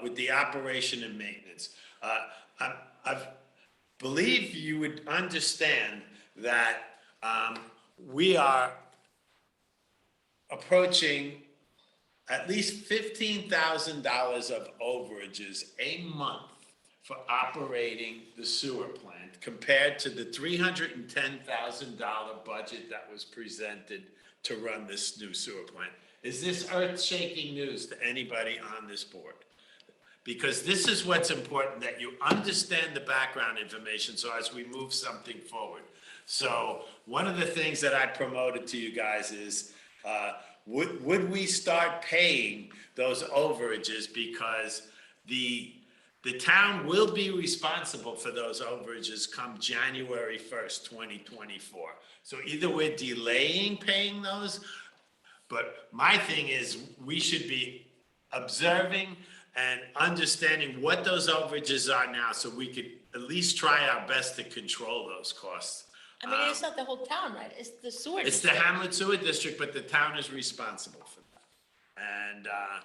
with the operation and maintenance. I believe you would understand that we are approaching at least $15,000 of overages a month for operating the sewer plant compared to the $310,000 budget that was presented to run this new sewer plant. Is this earth-shaking news to anybody on this board? Because this is what's important, that you understand the background information, so as we move something forward. So one of the things that I promoted to you guys is, would we start paying those overages, because the town will be responsible for those overages come January 1st, 2024. So either we're delaying paying those, but my thing is, we should be observing and understanding what those overages are now, so we could at least try our best to control those costs.
I mean, it's not the whole town, right? It's the sewer
It's the
district.
Hamlet Sewer District, but the town is responsible for that.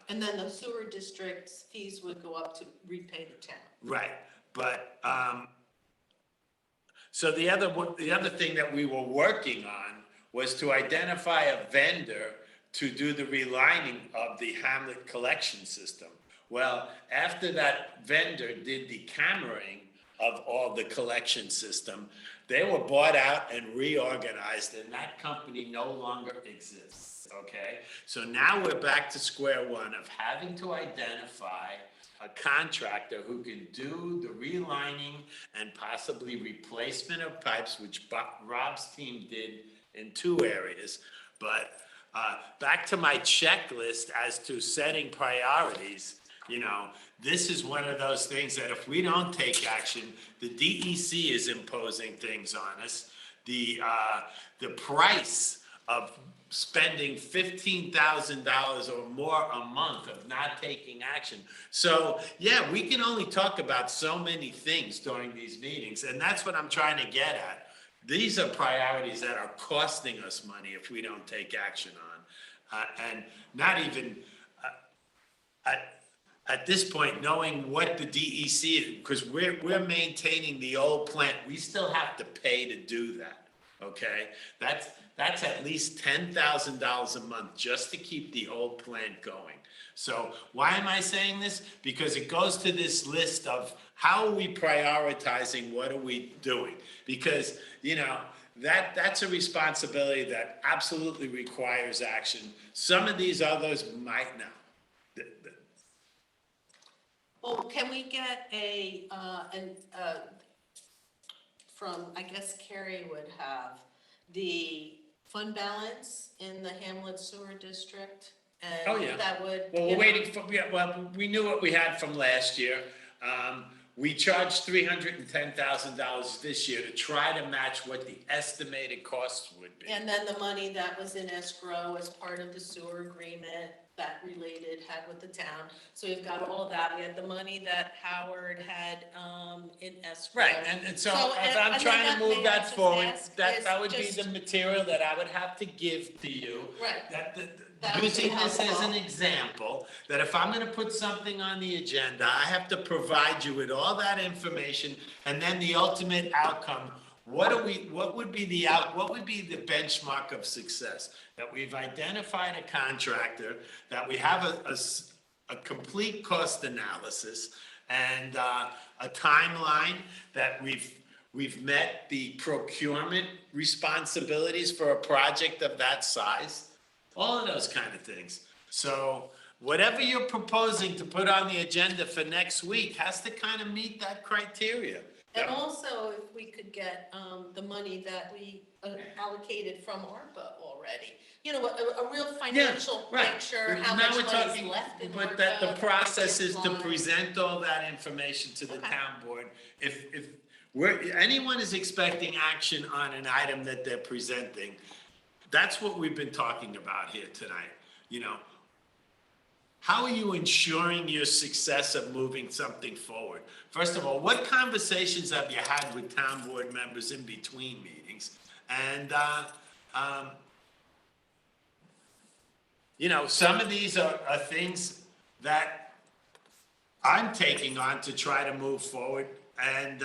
And then the sewer district's fees would go up to repay the town.
Right, but, so the other thing that we were working on was to identify a vendor to do the relining of the Hamlet collection system. Well, after that vendor did the cameraing of all the collection system. They were bought out and reorganized, and that company no longer exists, okay? So now we're back to square one of having to identify a contractor who can do the relining and possibly replacement of pipes, which Rob's team did in 2 areas. But back to my checklist as to setting priorities, you know, this is one of those things that if we don't take action, the DEC is imposing things on us. The price of spending $15,000 or more a month of not taking action. So, yeah, we can only talk about so many things during these meetings, and that's what I'm trying to get at. These are priorities that are costing us money if we don't take action on. And not even, at this point, knowing what the DEC is, because we're maintaining the old plant, we still have to pay to do that, okay? That's at least $10,000 a month just to keep the old plant going. So why am I saying this? Because it goes to this list of how are we prioritizing, what are we doing? Because, you know, that's a responsibility that absolutely requires action. Some of these others might not.
Well, can we get from, I guess Carrie would have the fund balance in the Hamlet Sewer District? And
Oh, yeah.
that would.
Well,
you
we're
know,
waiting for, yeah, well, we knew what we had from last year. We charged $310,000 this year to try to match what the estimated costs would be.
And then the money that was in escrow as part of the sewer agreement that Related had with the town. So we've got all of that. We had the money that Howard had in escrow.
Right, and so
So,
if
and-
I'm
and
trying
then
to move
may I
that
just
forward,
ask,
that
is
would be
just-
the material that I would have to give to you.
Right.
That
That would be
using this as an
helpful.
example, that if I'm gonna put something on the agenda, I have to provide you with all that information, and then the ultimate outcome. What would be the benchmark of success? That we've identified a contractor, that we have a complete cost analysis, and a timeline that we've met the procurement responsibilities for a project of that size, all of those kind of things. So whatever you're proposing to put on the agenda for next week has to kind of meet that criteria.
And also, if we could get the money that we allocated from ARPA already. You know, a real financial
right.
picture,
But
how
now
much
we're
money's
talking-
left in ARPA.
But that the process is to
pipeline.
present all that information to the
Okay.
town board. If anyone is expecting action on an item that they're presenting, that's what we've been talking about here tonight, you know. How are you ensuring your success of moving something forward? First of all, what conversations have you had with town board members in between meetings? And, you know, some of these are things that I'm taking on to try to move forward. And,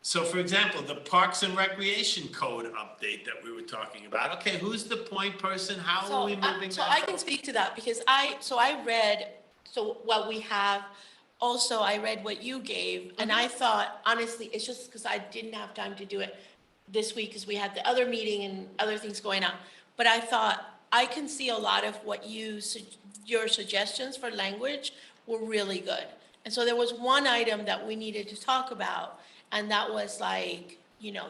so for example, the Parks and Recreation Code update that we were talking about, okay, who's the point person? How are we moving that
So I can
forward?
speak to that because what we have, also I read what you gave, and I thought, honestly, it's just because I didn't have time to do it this week because we had the other meeting and other things going on. But I thought, I can see a lot of what your suggestions for language were really good. And so there was one item that we needed to talk about, and that was like, you know,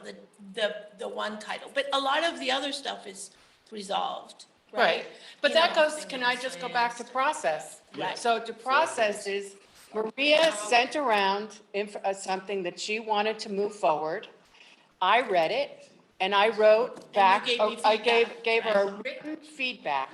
the one title. But a lot of the other stuff is resolved, right?
Right, but
You
that
know,
goes, can I just go back to process?
Right.
So to process is, Maria sent around something that she wanted to move forward. I read it, and I wrote back,
gave me
I
feedback,
gave her a written feedback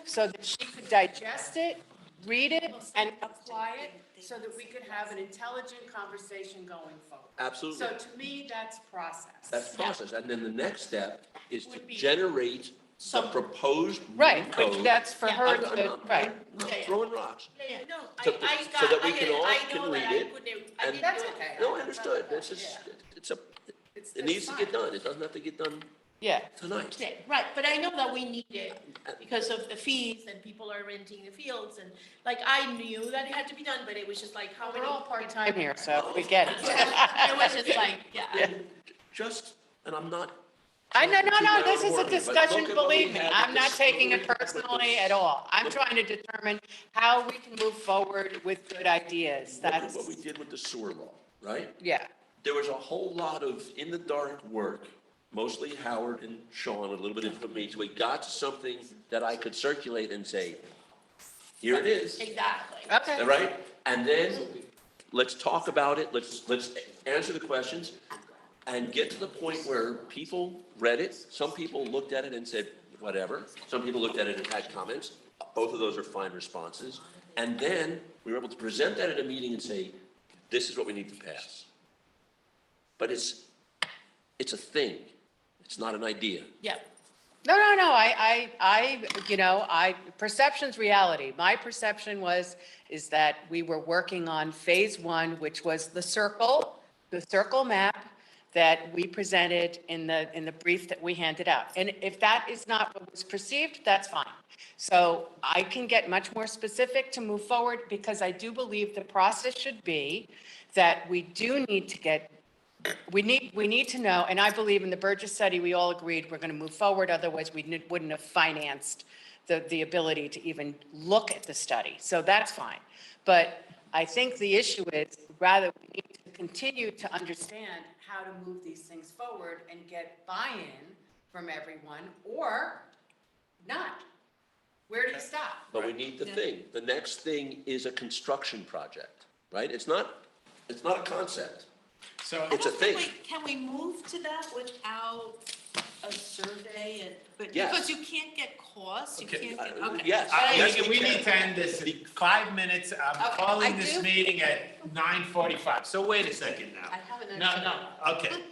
so that she could digest it, read it, and apply it, so that we could have an intelligent conversation going forward.
Absolutely.
So to me, that's process.
That's process. And then the next step is to
Would be-
generate the
Some-
proposed new
Right, but
code.
that's for
Yeah,
her
I'm
to,
not-
right.
I'm not
Yeah, yeah.
throwing rocks.
Yeah, no,
So-
I
so
got,
that we
I get
can
it.
all
I
can
know that
read
I
it,
couldn't, I
and-
didn't
That's
do it.
okay.
No, I understood. This is,
Yeah.
it's a,
It's
it needs to
fine.
get done. It doesn't have to get done
Yeah.
tonight.
Yeah, right, but I know that we need it because of the fees and people are renting the fields and, like, I knew that it had to be done, but it was just like, how many?
We're all part-time here, so we get it.
It was just like, yeah.
Just, and I'm not.
No, this is a
But
discussion,
look at what we
believe me,
had
I'm
with
not
this-
taking
look
it
at what we had with
personally
this-
at all. I'm trying to determine how we can move forward with good ideas,
Look at
that's,
what we did with the sewer law, right?
yeah.
There was a whole lot of in-the-dark work, mostly Howard and Sean, a little bit from me, so we got to something that I could circulate and say, here it is,
Exactly.
Okay.
all right? And then, let's talk about it, let's answer the questions, and get to the point where people read it, some people looked at it and said, whatever, some people looked at it and had comments, both of those are fine responses, and then we were able to present that at a meeting and say, this is what we need to pass. But it's a thing, it's not an idea.
Yeah.
No, perception's reality. My perception is that we were working on phase one, which was the circle map that we presented in the brief that we handed out. And if that is not what was perceived, that's fine. So I can get much more specific to move forward because I do believe the process should be that we do need to get we need to know, and I believe in the Burgess study, we all agreed we're going to move forward, otherwise we wouldn't have financed the ability to even look at the study. So that's fine. But I think the issue is, rather, we need to continue to understand how to move these things forward and get buy-in from everyone, or not. Where do you stop?
But we need the thing. The next thing is a construction project, right? It's not a concept.
So,
It's a thing.
Can we move to that without a survey and, but,
Yes.
because you can't get costs, you
Okay,
can't get, okay.
Yes.
we need to end this in 5 minutes. I'm
Okay,
calling
I
this
do-
meeting at 9:45. So wait a second now.
I have an
No, no, okay.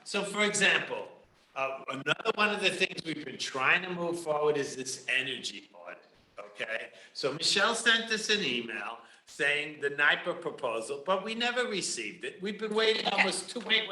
So for example, another one of the things we've been trying to move forward is this energy audit, okay? So Michelle sent us an email saying the NIPA proposal, but we never received it. We've been waiting almost wait.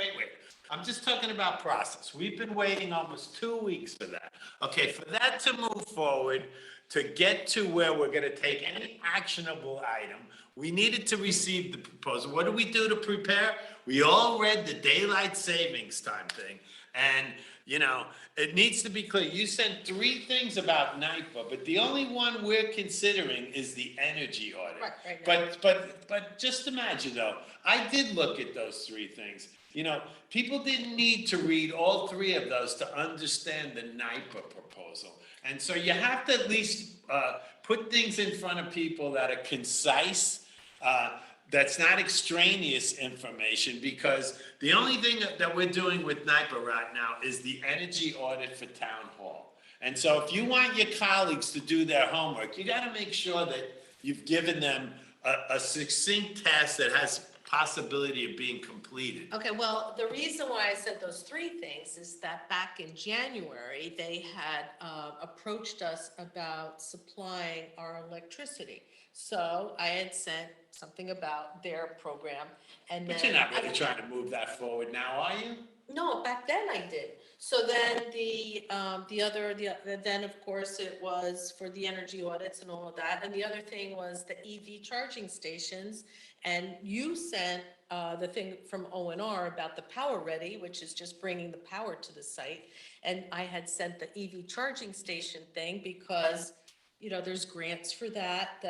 I'm just talking about process. We've been waiting almost 2 weeks for that. Okay, for that to move forward, to get to where we're gonna take any actionable item, we needed to receive the proposal. What do we do to prepare? We all read the daylight savings time thing, and, you know, it needs to be clear. You sent 3 things about NIPA, but the only one we're considering is the energy audit.
Right.
But just imagine though, I did look at those 3 things. You know, people didn't need to read all 3 of those to understand the NIPA proposal. And so you have to at least put things in front of people that are concise, that's not extraneous information, because the only thing that we're doing with NIPA right now is the energy audit for town hall. And so if you want your colleagues to do their homework, you gotta make sure that you've given them a succinct task that has possibility of being completed.
Okay, well, the reason why I said those 3 things is that back in January, they had approached us about supplying our electricity. So I had sent something about their program, and then.
But you're not really trying to move that forward now, are you?
No, back then I did. So then then of course it was for the energy audits and all of that. And the other thing was the EV charging stations. And you sent the thing from O&R about the Power Ready, which is just bringing the power to the site. And I had sent the EV charging station thing because, you know, there's grants for that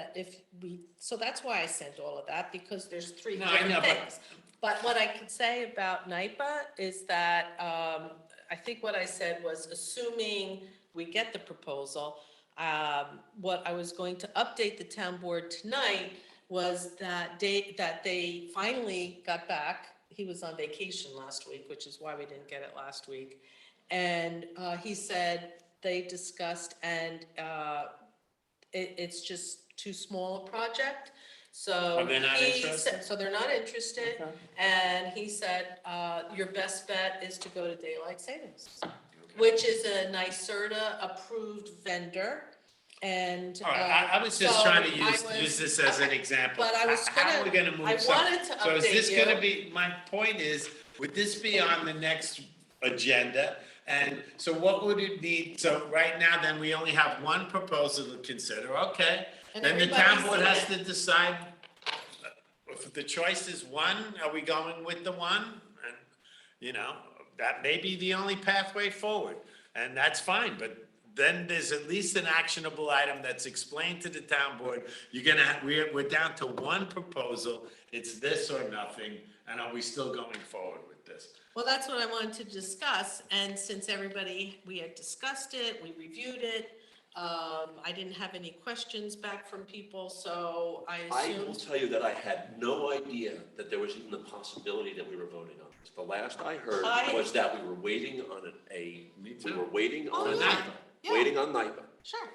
so that's why I sent all of that, because there's 3
No, I know,
different
but-
things. But what I can say about NIPA is that, I think what I said was, assuming we get the proposal, what I was going to update the town board tonight was that they finally got back. He was on vacation last week, which is why we didn't get it last week. And he said they discussed, and it's just too small a project. So
Oh, they're not interested?
So they're not interested.
Okay.
And he said, your best bet is to go to daylight savings, which is a NYSERDA approved vendor. And.
All right, I was just
so
trying to
I
use this as an
okay.
example.
But I was
How are we
gonna-
gonna
I
move something?
wanted to
So is
update
this gonna
you.
be, my point is, would this be on the next agenda. And so what would it need, so right now, then we only have one proposal to consider, okay?
And
Then the town
everybody's
board
seen
has
it.
to decide, if the choice is one, are we going with the one? And, you know, that may be the only pathway forward, and that's fine, but then there's at least an actionable item that's explained to the town board. You're gonna, we're down to one proposal, it's this or nothing, and are we still going forward with this?
Well, that's what I wanted to discuss, and since we had discussed it, we reviewed it, I didn't have any questions back from people, so I
I will
assumed.
tell you that I had no idea that there was even the possibility that we were voting on this. The last I heard was that we were waiting on
Me
we
too.
were waiting
Oh,
on,
yeah. Yeah.
waiting on NIPA.
Sure.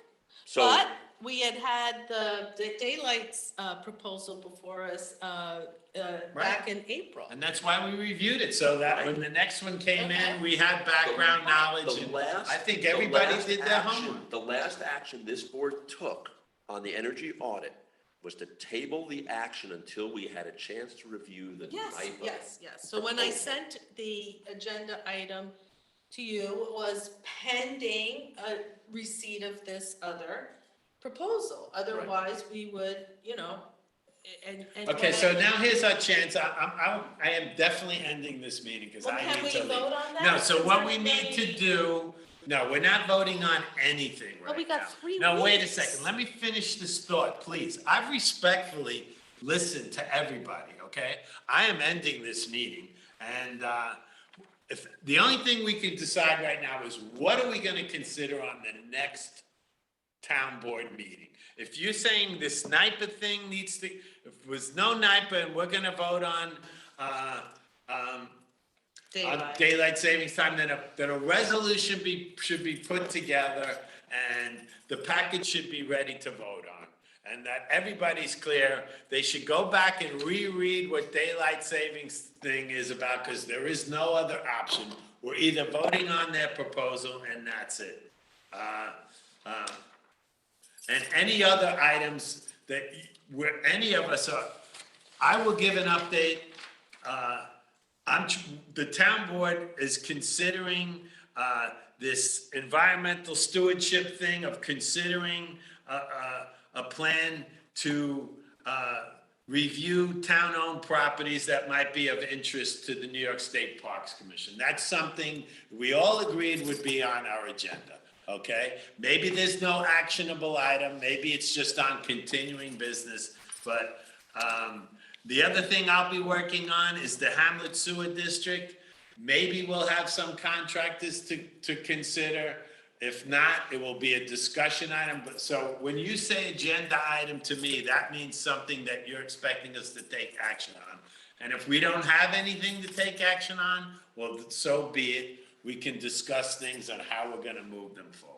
So,
But we had the daylights proposal before us back in April.
And that's why we reviewed it, so that when the next one came in,
Okay.
we had background knowledge.
the
and
last.
I think
the
everybody
last
did their
action-
homework.
The last action this board took on the energy audit was to table the action until we had a chance to review the
Yes,
NIPA.
yes. So when I sent the agenda item to you, it was pending a receipt of this other proposal. Otherwise, we would, and.
Okay, so now here's our chance, I am definitely ending this meeting, because
Well,
I
can
need
we
to leave.
vote on that?
No, so
Since
what we need to
everybody-
do, no, we're not voting on anything right now.
But we got 3
No, wait a
weeks.
second, let me finish this thought, please. I've respectfully listened to everybody, okay? I am ending this meeting, and, if, the only thing we can decide right now is what are we gonna consider on the next town board meeting? If you're saying this NIPA thing needs to, if there was no NIPA and we're gonna vote on daylight savings time, then a resolution should be put together and the package should be ready to vote on. And that everybody's clear, they should go back and reread what daylight savings thing is about, because there is no other option. We're either voting on their proposal and that's it. And any other items that, where any of us are, I will give an update. The town board is considering this environmental stewardship thing of considering a plan to review town-owned properties that might be of interest to the New York State Parks Commission. That's something we all agreed would be on our agenda, okay? Maybe there's no actionable item, maybe it's just on continuing business, but the other thing I'll be working on is the Hamlet Sewer District. Maybe we'll have some contractors to consider. If not, it will be a discussion item. But so when you say agenda item to me, that means something that you're expecting us to take action on. And if we don't have anything to take action on, well, so be it. We can discuss things on how we're gonna move them forward.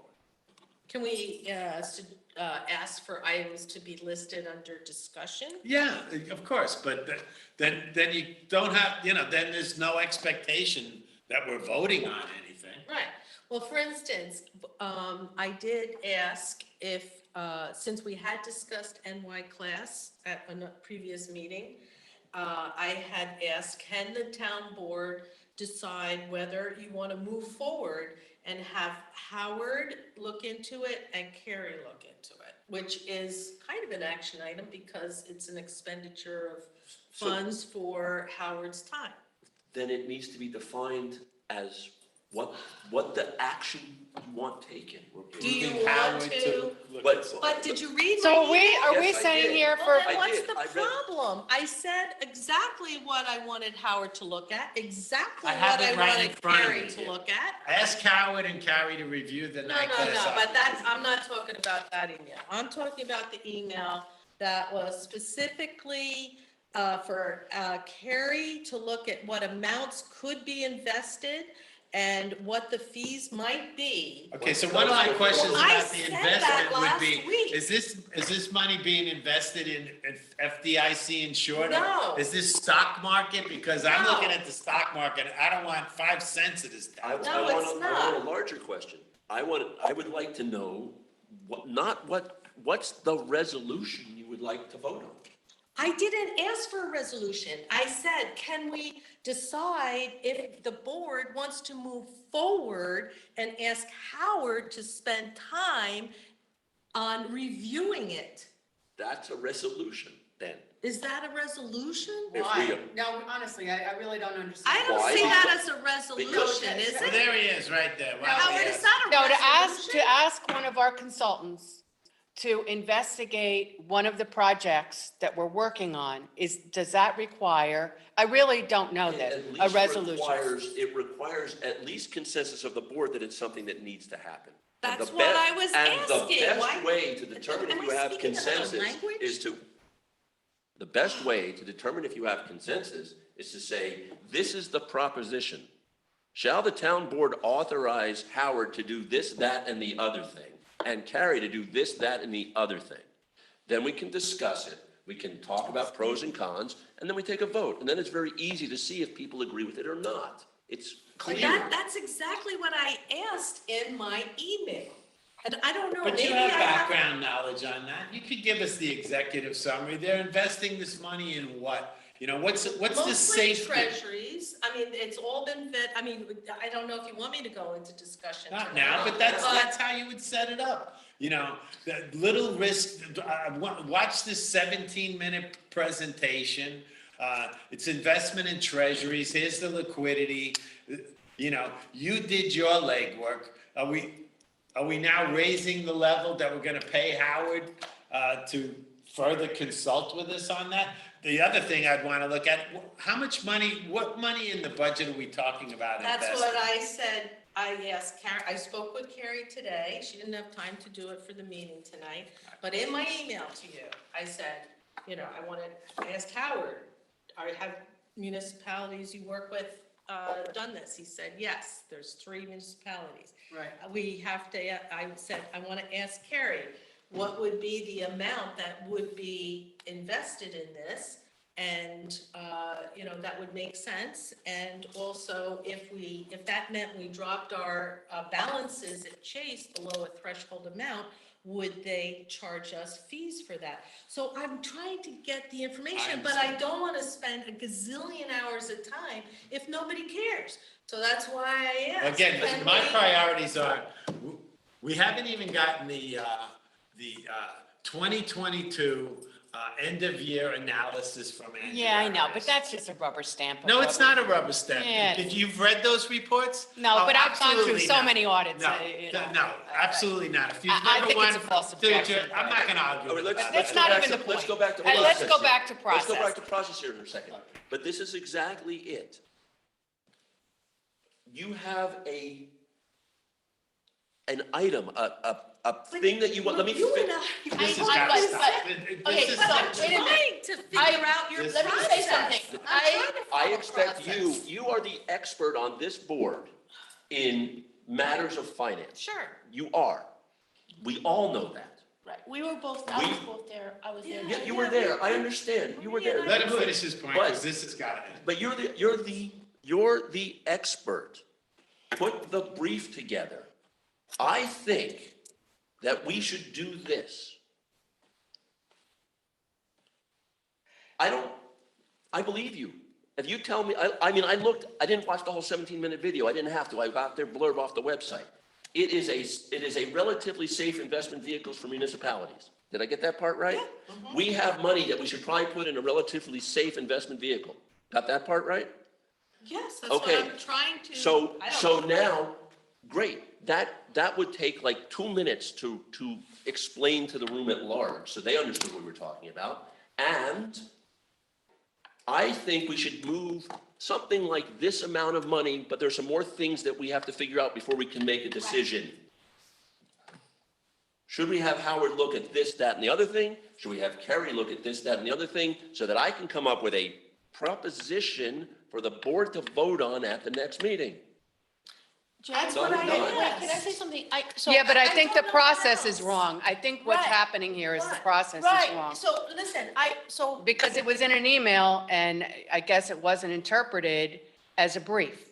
Can we ask for items to be listed under discussion?
Yeah, of course, but then you don't have, then there's no expectation that we're voting on anything.
Right. Well, for instance, I did ask if, since we had discussed NY class at a previous meeting, I had asked, can the town board decide whether you want to move forward and have Howard look into it and Carrie look into it, which is kind of an action item because it's an expenditure of funds for Howard's time.
Then it needs to be defined as what the action you want taken.
Do you
Moving
want
Howard
to?
look
But-
at-
But did you read my
So
email?
are we
Yes, I
saying
did.
here
Well,
for,
then what's
did.
the
I read-
problem? I said exactly what I wanted Howard to look at, exactly
I
what
have
I
it right in
wanted
front of
Carrie
me
to
here.
look at.
Ask Howard and Carrie to review the
No,
night
no,
class.
no, but that's, I'm not talking about that email. I'm talking about the email that was specifically for Carrie to look at what amounts could be invested and what the fees might be.
Okay, so one of my questions
Well, I
about the
said that
investment would
last
be,
week.
is this money being invested in FDIC insured?
No.
Is this stock market? Because I'm
No.
looking at the stock market, I don't want 5 cents of this
I
tax.
No,
want
it's
I
not.
want a larger question. I would like to know what's the resolution you would like to vote on?
I didn't ask for a resolution. I said, can we decide if the board wants to move forward and ask Howard to spend time on reviewing it?
That's a resolution then.
Is that a resolution?
If
Why?
we-
No, honestly, I really don't understand.
I don't
Why?
see that as a resolution,
Because-
is
Well,
it?
there he is, right there. Why don't we
Howard,
ask-
is that a
No,
resolution?
to ask one of our consultants to investigate one of the projects that we're working on does that require, I really don't know
It
this,
at
a
least
resolution?
It requires at least consensus of the board that it's something that needs to happen. And
That's
the
what
be-
I was
And the
asking.
best
Why-
way to determine if
Am
you
I
have
speaking another
consensus
language?
is to, the best way to determine if you have consensus is to say, this is the proposition. Shall the town board authorize Howard to do this, that, and the other thing? And Carrie to do this, that, and the other thing? Then we can discuss it. We can talk about pros and cons, and then we take a vote. And then it's very easy to see if people agree with it or not. It's clear.
That's exactly what I asked in my email. And I don't know,
But
maybe
you
I
have
have.
background knowledge on that. You could give us the executive summary. They're investing this money in what? You know, what's the
Mostly
safety?
treasuries. I mean, it's all been vet, I mean, I don't know if you want me to go into discussion.
Not
tonight,
now, but that's how you would set it up. You know, the little risk, watch this 17-minute presentation. It's investment in treasuries. Here's the liquidity. You know, you did your legwork. Are we now raising the level that we're gonna pay Howard to further consult with us on that? The other thing I'd wanna look at, how much money, what money in the budget are we talking about
That's
investing?
what I said. I asked Carrie, I spoke with Carrie today. She didn't have time to do it for the meeting tonight. But in my email to you, I said, you know, I asked Howard, have municipalities you work with done this? He said, yes, there's 3 municipalities.
Right.
We have to, I said, I want to ask Carrie, what would be the amount that would be invested in this? And, you know, that would make sense. And also, if that meant we dropped our balances at Chase below a threshold amount, would they charge us fees for that? So I'm trying to get the information, but I don't want to spend a gazillion hours of time if nobody cares. So that's why I asked.
Again,
can
my
we-
priorities are, we haven't even gotten the 2022 end-of-year analysis from Andrew.
Yeah, I know, but
Harris.
that's just a rubber stamp. of
No,
what
it's
we-
not a rubber stamp.
Yeah.
You've read those reports?
No,
Oh,
but I've gone through
absolutely
so
not.
many audits,
No,
you know.
no, absolutely not. If you've
I
never
think it's
won-
a false
Dude,
objection.
I'm not gonna argue
All right,
with
let's
that.
That's
go
not
back
even
to-
the point.
Let's go back to
Let's
process
go
here.
back to
Let's
process.
go back to process here in a second. But this is exactly it. You have an item, a thing that you want, let me
You and
fix.
I-
This has
I-
gotta
I-
stop.
okay,
This is
so
not-
I'm trying to figure out your
This-
Let me say
process.
something.
I'm trying to
I
follow
expect
process.
you are the expert on this board in matters of finance.
Sure.
You are. We all know that.
Right, we were both, I was both there, I was there.
Yeah, you were there, I understand, you were there.
Let him finish his point,
But-
because this has gotta end.
But you're the expert. Put the brief together. I think that we should do this. I believe you. If you tell me, I mean, I didn't watch the whole 17-minute video. I didn't have to. I got their blurb off the website. It is a relatively safe investment vehicles for municipalities. Did I get that part right? We have money that we should probably put in a relatively safe investment vehicle. Got that part right?
Yes, that's what
Okay.
I'm trying to.
So
I don't know.
now, great, that would take like 2 minutes to explain to the room at large, so they understood what we were talking about. And I think we should move something like this amount of money, but there's some more things that we have to figure out before we can make a decision. Should we have Howard look at this, that, and the other thing? Should we have Kerry look at this, that, and the other thing, so that I can come up with a proposition for the board to vote on at the next meeting?
That's
Done
what I
and done.
asked.
Can I say something? So
Yeah, but I
don't
think the
know what
process is
else.
wrong. I think what's
Right,
happening here is the
right,
process is
Right,
wrong.
so listen, so.
Because it was in an email and I guess it wasn't interpreted as a brief.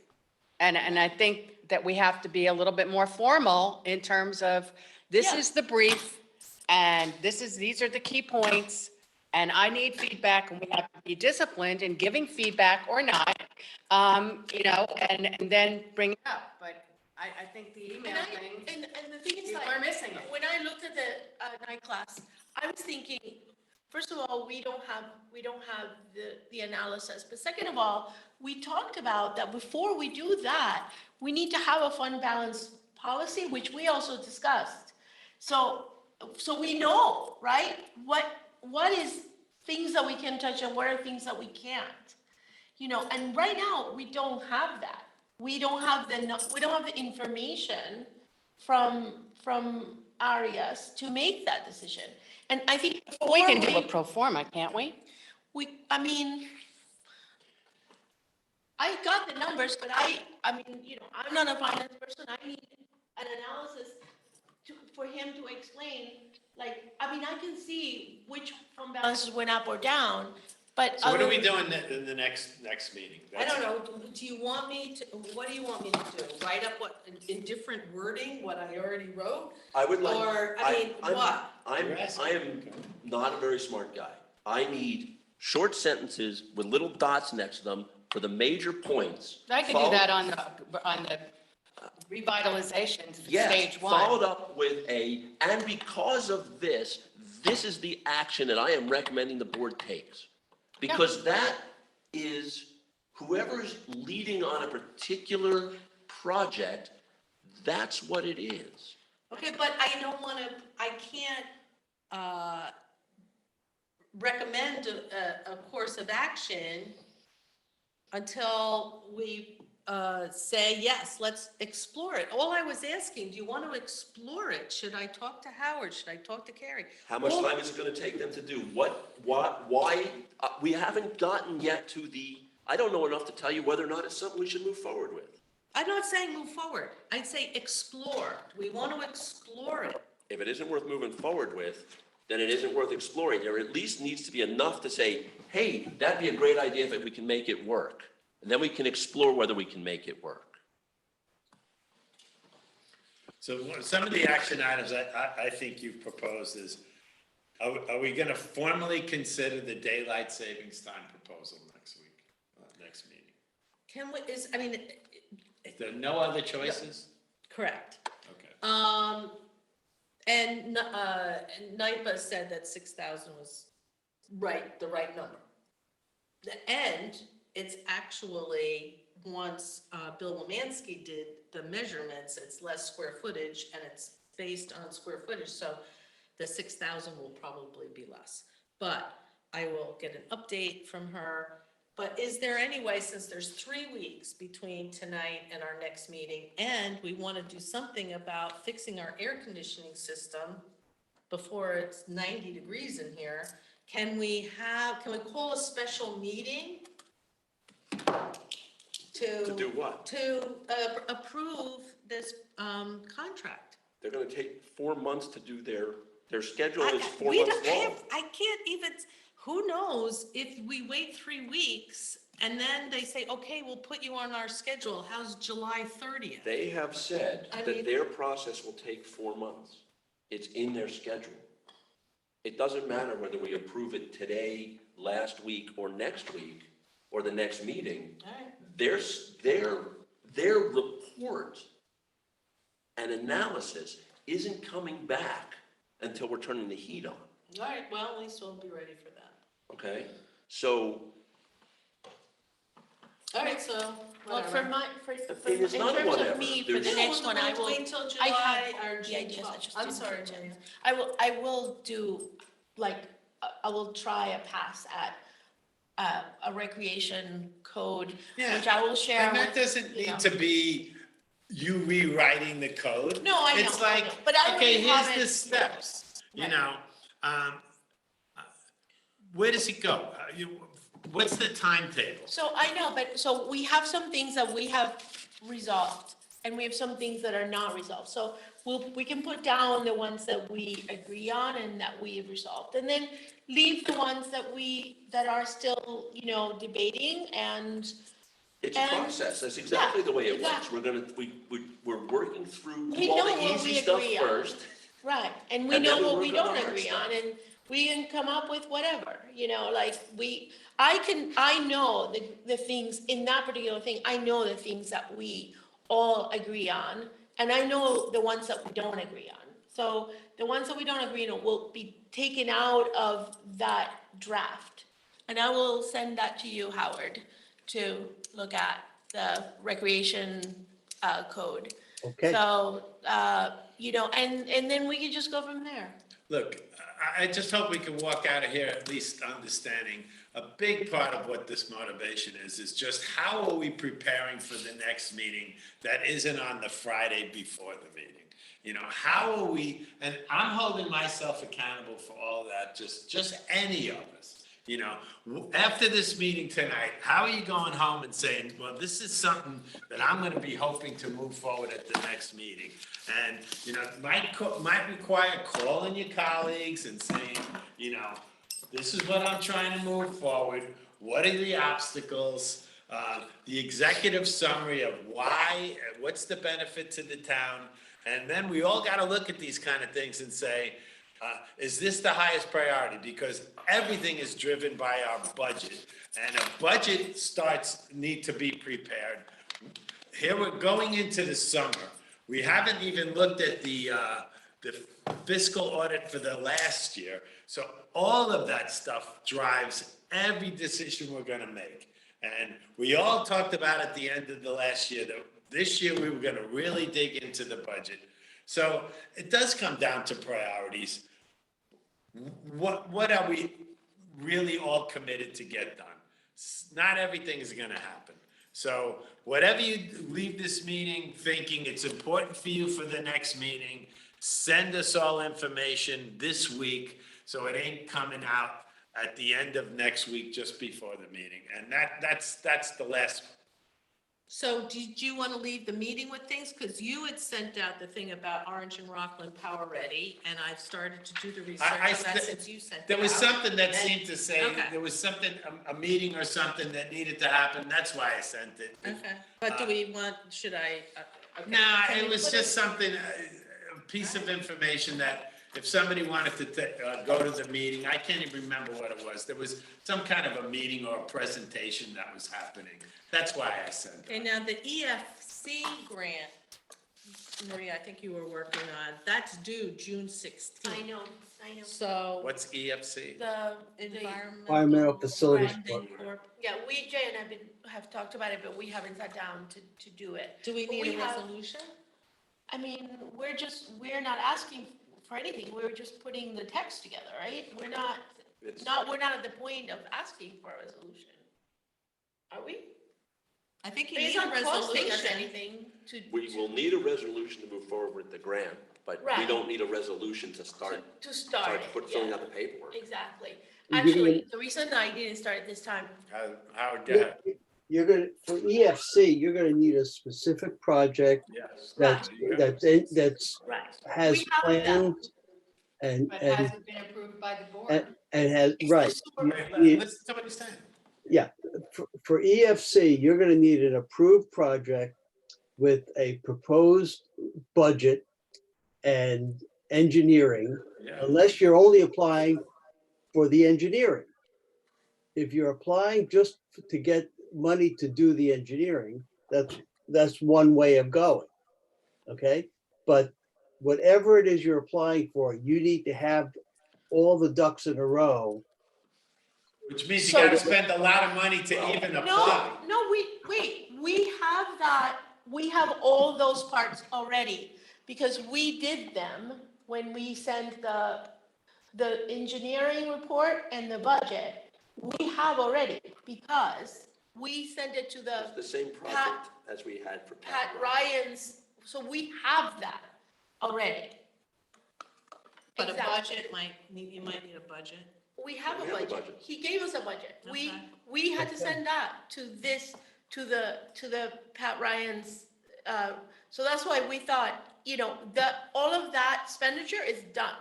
And I think that we have to be a little bit more formal in terms of, this
Yeah.
is the brief and these are the key points. And I need feedback, and we have to be disciplined in giving feedback or not, and then bring it up. But I think the email thing,
And the thing is,
people
like,
are missing it.
when I looked at the night class, I was thinking, first of all, we don't have the analysis. But second of all, we talked about that before we do that, we need to have a fund balance policy, which we also discussed. So we know, right? What is things that we can touch and what are things that we can't? And right now, we don't have that. We don't have the information from Arias to make that decision. And I think
We can do
before
a pro forma, can't we?
I mean, I got the numbers, but I'm not a finance person. I need an analysis for him to explain, I can see which fund balances went up or down, but.
So what are we doing in the next meeting?
I don't know, do you want me to, what do you want me to do? Write up what, in different wording, what I already wrote?
I would like.
Or, what?
I am not a very smart guy. I need short sentences with little dots next to them for the major points.
I could do that on the revitalization,
Yes,
stage one.
followed up with and because of this, this is the action that I am recommending the board takes. Because that is, whoever's leading on a particular project, that's what it is.
Okay, but I can't, recommend a course of action until we, say, yes, let's explore it. All I was asking, do you want to explore it? Should I talk to Howard? Should I talk to Carrie?
How much time is it gonna take them to do? Why, we haven't gotten yet to I don't know enough to tell you whether or not it's something we should move forward with.
I'm not saying move forward. I'd say explore. We want to explore it.
If it isn't worth moving forward with, then it isn't worth exploring. There at least needs to be enough to say, hey, that'd be a great idea if we can make it work. And then we can explore whether we can make it work.
So some of the action items I think you've proposed is, are we gonna formally consider the daylight savings time proposal next week, next meeting?
Can we,
Is there no other choices?
correct.
Okay.
And NIPA said that 6,000 was the right number. And it's actually, once Bill Womansky did the measurements, it's less square footage and it's based on square footage, so the 6,000 will probably be less. But I will get an update from her. But is there any way, since there's 3 weeks between tonight and our next meeting, and we want to do something about fixing our air conditioning system before it's 90 degrees in here, can we call a special meeting
To do what?
to approve this contract?
They're gonna take 4 months to do their schedule is 4
We
months
don't
long.
have, I can't even, who knows if we wait 3 weeks and then they say, okay, we'll put you on our schedule, how's July 30th?
They have said
I
that
mean-
their process will take 4 months. It's in their schedule. It doesn't matter whether we approve it today, last week, or next week, or the next meeting.
All right.
Their report and analysis isn't coming back until we're turning the heat on,
All right, well, at least we'll be ready for that.
okay? So
All right, so,
Well,
whatever.
thing is
in
not
terms
whatever.
of me, for
There's-
the
No,
next one, I will.
Wait till
I
July
have
or
the
June
ideas, I
12th.
just
I'm
didn't
sorry,
get a
Maria.
chance. I will do, I will try a pass at a recreation code,
Yeah.
which I will share
And that
with,
doesn't
you know.
need to be you rewriting the code.
No, I know,
It's
I
like,
know, but I
okay,
already have
here's the
it.
steps, you
Right.
know? Where does it go? What's the timetable?
So I know, but, so we have some things that we have resolved, and we have some things that are not resolved. So we can put down the ones that we agree on and that we have resolved, and then leave the ones that are still, debating and,
it's a
And-
process. That's exactly the way it works.
exactly.
We're working through
We
all
know
the
what
easy
we
stuff
agree on.
first.
right, and we
And
know
then we
what
work
we
on the
don't
hard
agree
stuff.
on, and we can come up with whatever, like I know the things in that particular thing, I know the things that we all agree on, and I know the ones that we don't agree on. So the ones that we don't agree on will be taken out of that draft. And I will send that to you, Howard, to look at the recreation code.
Okay.
So, and then we can just go from there.
Look, I just hope we can walk out of here at least understanding a big part of what this motivation is just how are we preparing for the next meeting that isn't on the Friday before the meeting? How are we, and I'm holding myself accountable for all that, just any of us. After this meeting tonight, how are you going home and saying, well, this is something that I'm going to be hoping to move forward at the next meeting? And, it might require calling your colleagues and saying, this is what I'm trying to move forward. What are the obstacles? The executive summary of why, what's the benefit to the town? And then we all got to look at these kind of things and say, is this the highest priority? Because everything is driven by our budget, and a budget need to be prepared. Here we're going into the summer. We haven't even looked at the fiscal audit for the last year. So all of that stuff drives every decision we're going to make. And we all talked about at the end of the last year that this year we were going to really dig into the budget. So it does come down to priorities. What are we really all committed to get done? Not everything is going to happen. So whatever you leave this meeting thinking it's important for you for the next meeting, send us all information this week so it ain't coming out at the end of next week just before the meeting. And that's the last.
So did you want to leave the meeting with things? Because you had sent out the thing about Orange and Rockland Power Ready, and I've started to do the research on that since you sent it
There was
out.
something that seemed to say,
Okay.
there was something, a meeting or something that needed to happen. That's why I sent it.
Okay, but do we want, should I? Okay.
No,
Can
it
we
was
put
just something, a piece of information that if somebody wanted to go to the meeting, I can't even remember what it was. There was some kind of a meeting or a presentation that was happening. That's why I sent it.
Okay, now the EFC grant, Maria, I think you were working on, that's due June 16th.
I know.
So.
What's EFC?
The
Environmental Facilities
Brandon Corp. Yeah, Jay and I have talked about it, but we haven't sat down to do it.
Do we
But
need a
have-
resolution?
I mean, we're not asking for anything, we're just putting the text together, right? We're not at the point of asking for a resolution. Are we?
I think you
It's
need a
not costing us
resolution.
anything to.
We will need a resolution to move forward with the grant, but we
Right.
don't need a resolution to start
To start it,
filling
yeah.
out the paperwork.
Exactly.
You
Actually,
mean-
the reason I didn't start it this time,
Howard, go ahead.
You're gonna, for EFC, you're gonna need a specific project
Yes.
that's, that's,
right.
has
We have that.
plans and,
But
and,
hasn't been approved by the board.
and has, right.
Wait, listen to what he's saying.
Yeah, for EFC, you're gonna need an approved project with a proposed budget and engineering,
Yeah.
unless you're only applying for the engineering. If you're applying just to get money to do the engineering, that's one way of going. Okay, but whatever it is you're applying for, you need to have all the ducks in a row.
Which means you
So-
gotta spend a lot of money to even apply.
No, we have that, we have all those parts already, because we did them when we sent the engineering report and the budget. We have already, because we sent it to
It's the same project as we had for
Pat
Pat
Ryan's, so we have that already.
But a
Exactly.
budget you might need a budget.
We have
We
a
have a
budget.
budget.
He gave us a budget.
Okay.
We had to send that to the Pat Ryan's, so that's why we thought, all of that expenditure is done.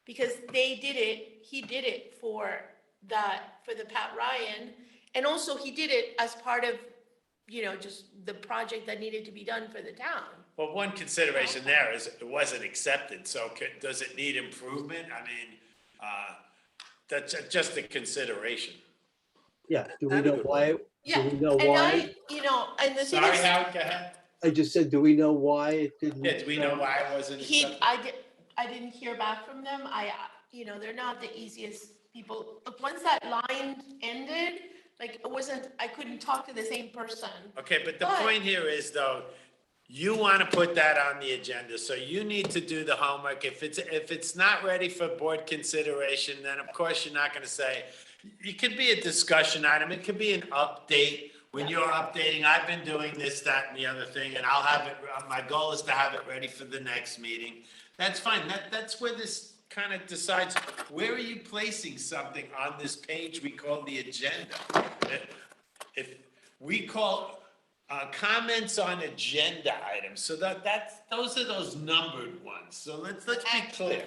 Because he did it for the Pat Ryan, and also he did it as part of, just the project that needed to be done for the town.
Well, one consideration there is it wasn't accepted, so does it need improvement? I mean, that's just a consideration.
Yeah, do we know why? Do
Yeah,
we know
and
why?
and the thing
Sorry,
is,
Howard, go ahead.
I just said, do we know why it didn't?
Yeah, do we know why it wasn't accepted?
I didn't hear back from them. They're not the easiest people. Look, once that line ended, like, it wasn't, I couldn't talk to the same person.
Okay, but the
But-
point here is though, you want to put that on the agenda, so you need to do the homework. If it's not ready for board consideration, then of course you're not going to say, it could be a discussion item, it could be an update. When you're updating, I've been doing this, that, and the other thing, and I'll have it, my goal is to have it ready for the next meeting. That's fine, that's where this kind of decides, where are you placing something on this page we call the agenda? If we call, comments on agenda items, so those are those numbered ones, so let's be clear.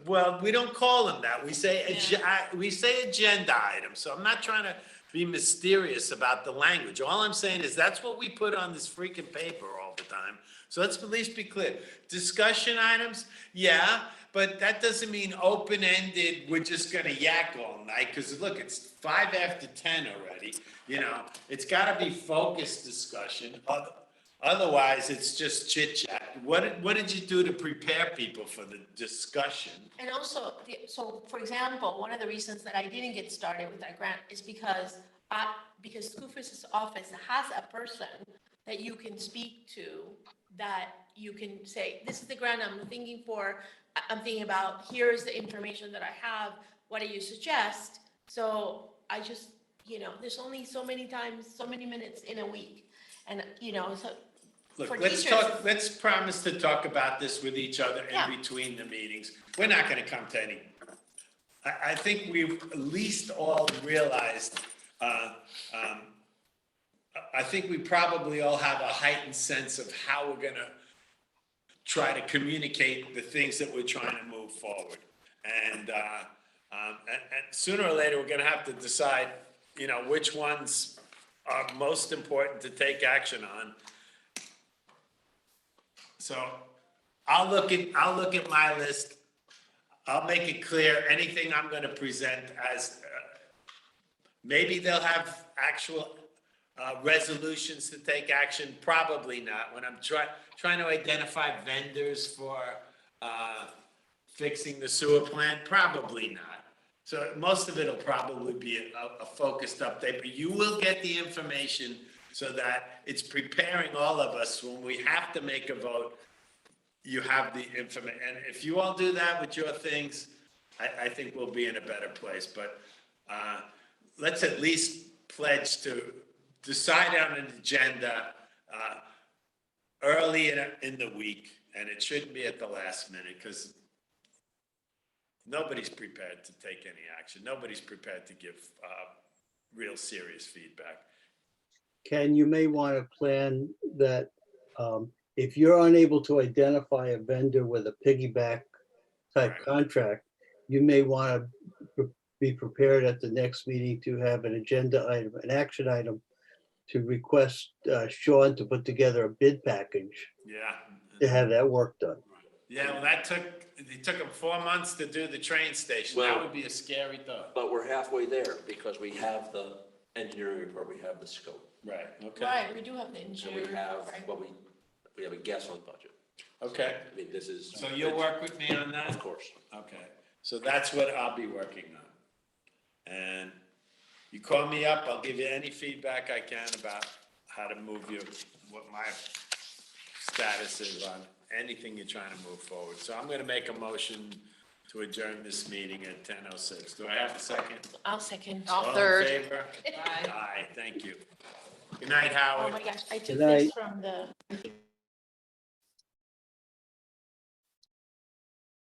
Well, we don't call them that, we say agenda items, so I'm not trying to be mysterious about the language. All I'm saying is that's what we put on this freaking paper all the time. So let's at least be clear. Discussion items, yeah, but that doesn't mean open-ended, we're just gonna yak all night, because look, it's 5 after 10 already. It's gotta be focused discussion. Otherwise, it's just chit-chat. What did you do to prepare people for the discussion?
And also, so for example, one of the reasons that I didn't get started with that grant is because Scoofus' office has a person that you can speak to, that you can say, this is the grant I'm thinking about, here's the information that I have, what do you suggest? So I just, there's only so many times, so many minutes in a week. And, so
Look,
for
let's
teachers-
talk, let's promise to talk about this with each other
Yeah.
in between the meetings. We're not gonna come to any, I think we've at least all realized, I think we probably all have a heightened sense of how we're gonna try to communicate the things that we're trying to move forward. And sooner or later, we're gonna have to decide, which ones are most important to take action on. So I'll look at my list. I'll make it clear, anything I'm gonna present as, maybe they'll have actual resolutions to take action, probably not. When I'm trying to identify vendors for fixing the sewer plant, probably not. So most of it'll probably be a focused update, but you will get the information so that it's preparing all of us when we have to make a vote. You have the information, and if you all do that with your things, I think we'll be in a better place. But let's at least pledge to decide on an agenda early in the week, and it shouldn't be at the last minute, because nobody's prepared to take any action. Nobody's prepared to give real serious feedback.
Ken, you may want to plan that if you're unable to identify a vendor with a piggyback type
Right.
contract, you may want to be prepared at the next meeting to have an agenda item, an action item, to request Sean to put together a bid package
Yeah.
to have that work done.
Yeah, well, it took them 4 months to do the train station. That
Well-
would be a scary thought.
But we're halfway there because we have the engineering report, we have the scope.
Right, okay,
Right, we do have the
So
engineer.
we have,
right?
well, we have a guess on budget.
okay.
I mean, this is.
So you'll work with me on that?
Of course.
Okay, so that's what I'll be working on. And you call me up, I'll give you any feedback I can about how to move you, what my status is on anything you're trying to move forward. So I'm gonna make a motion to adjourn this meeting at 10:06. Do I have a second?
I'll second.
I'll
All in
third.
favor?
Aye.
Aye, thank you. Good night,
Oh
Howard.
my gosh, I took
Good night.
this from the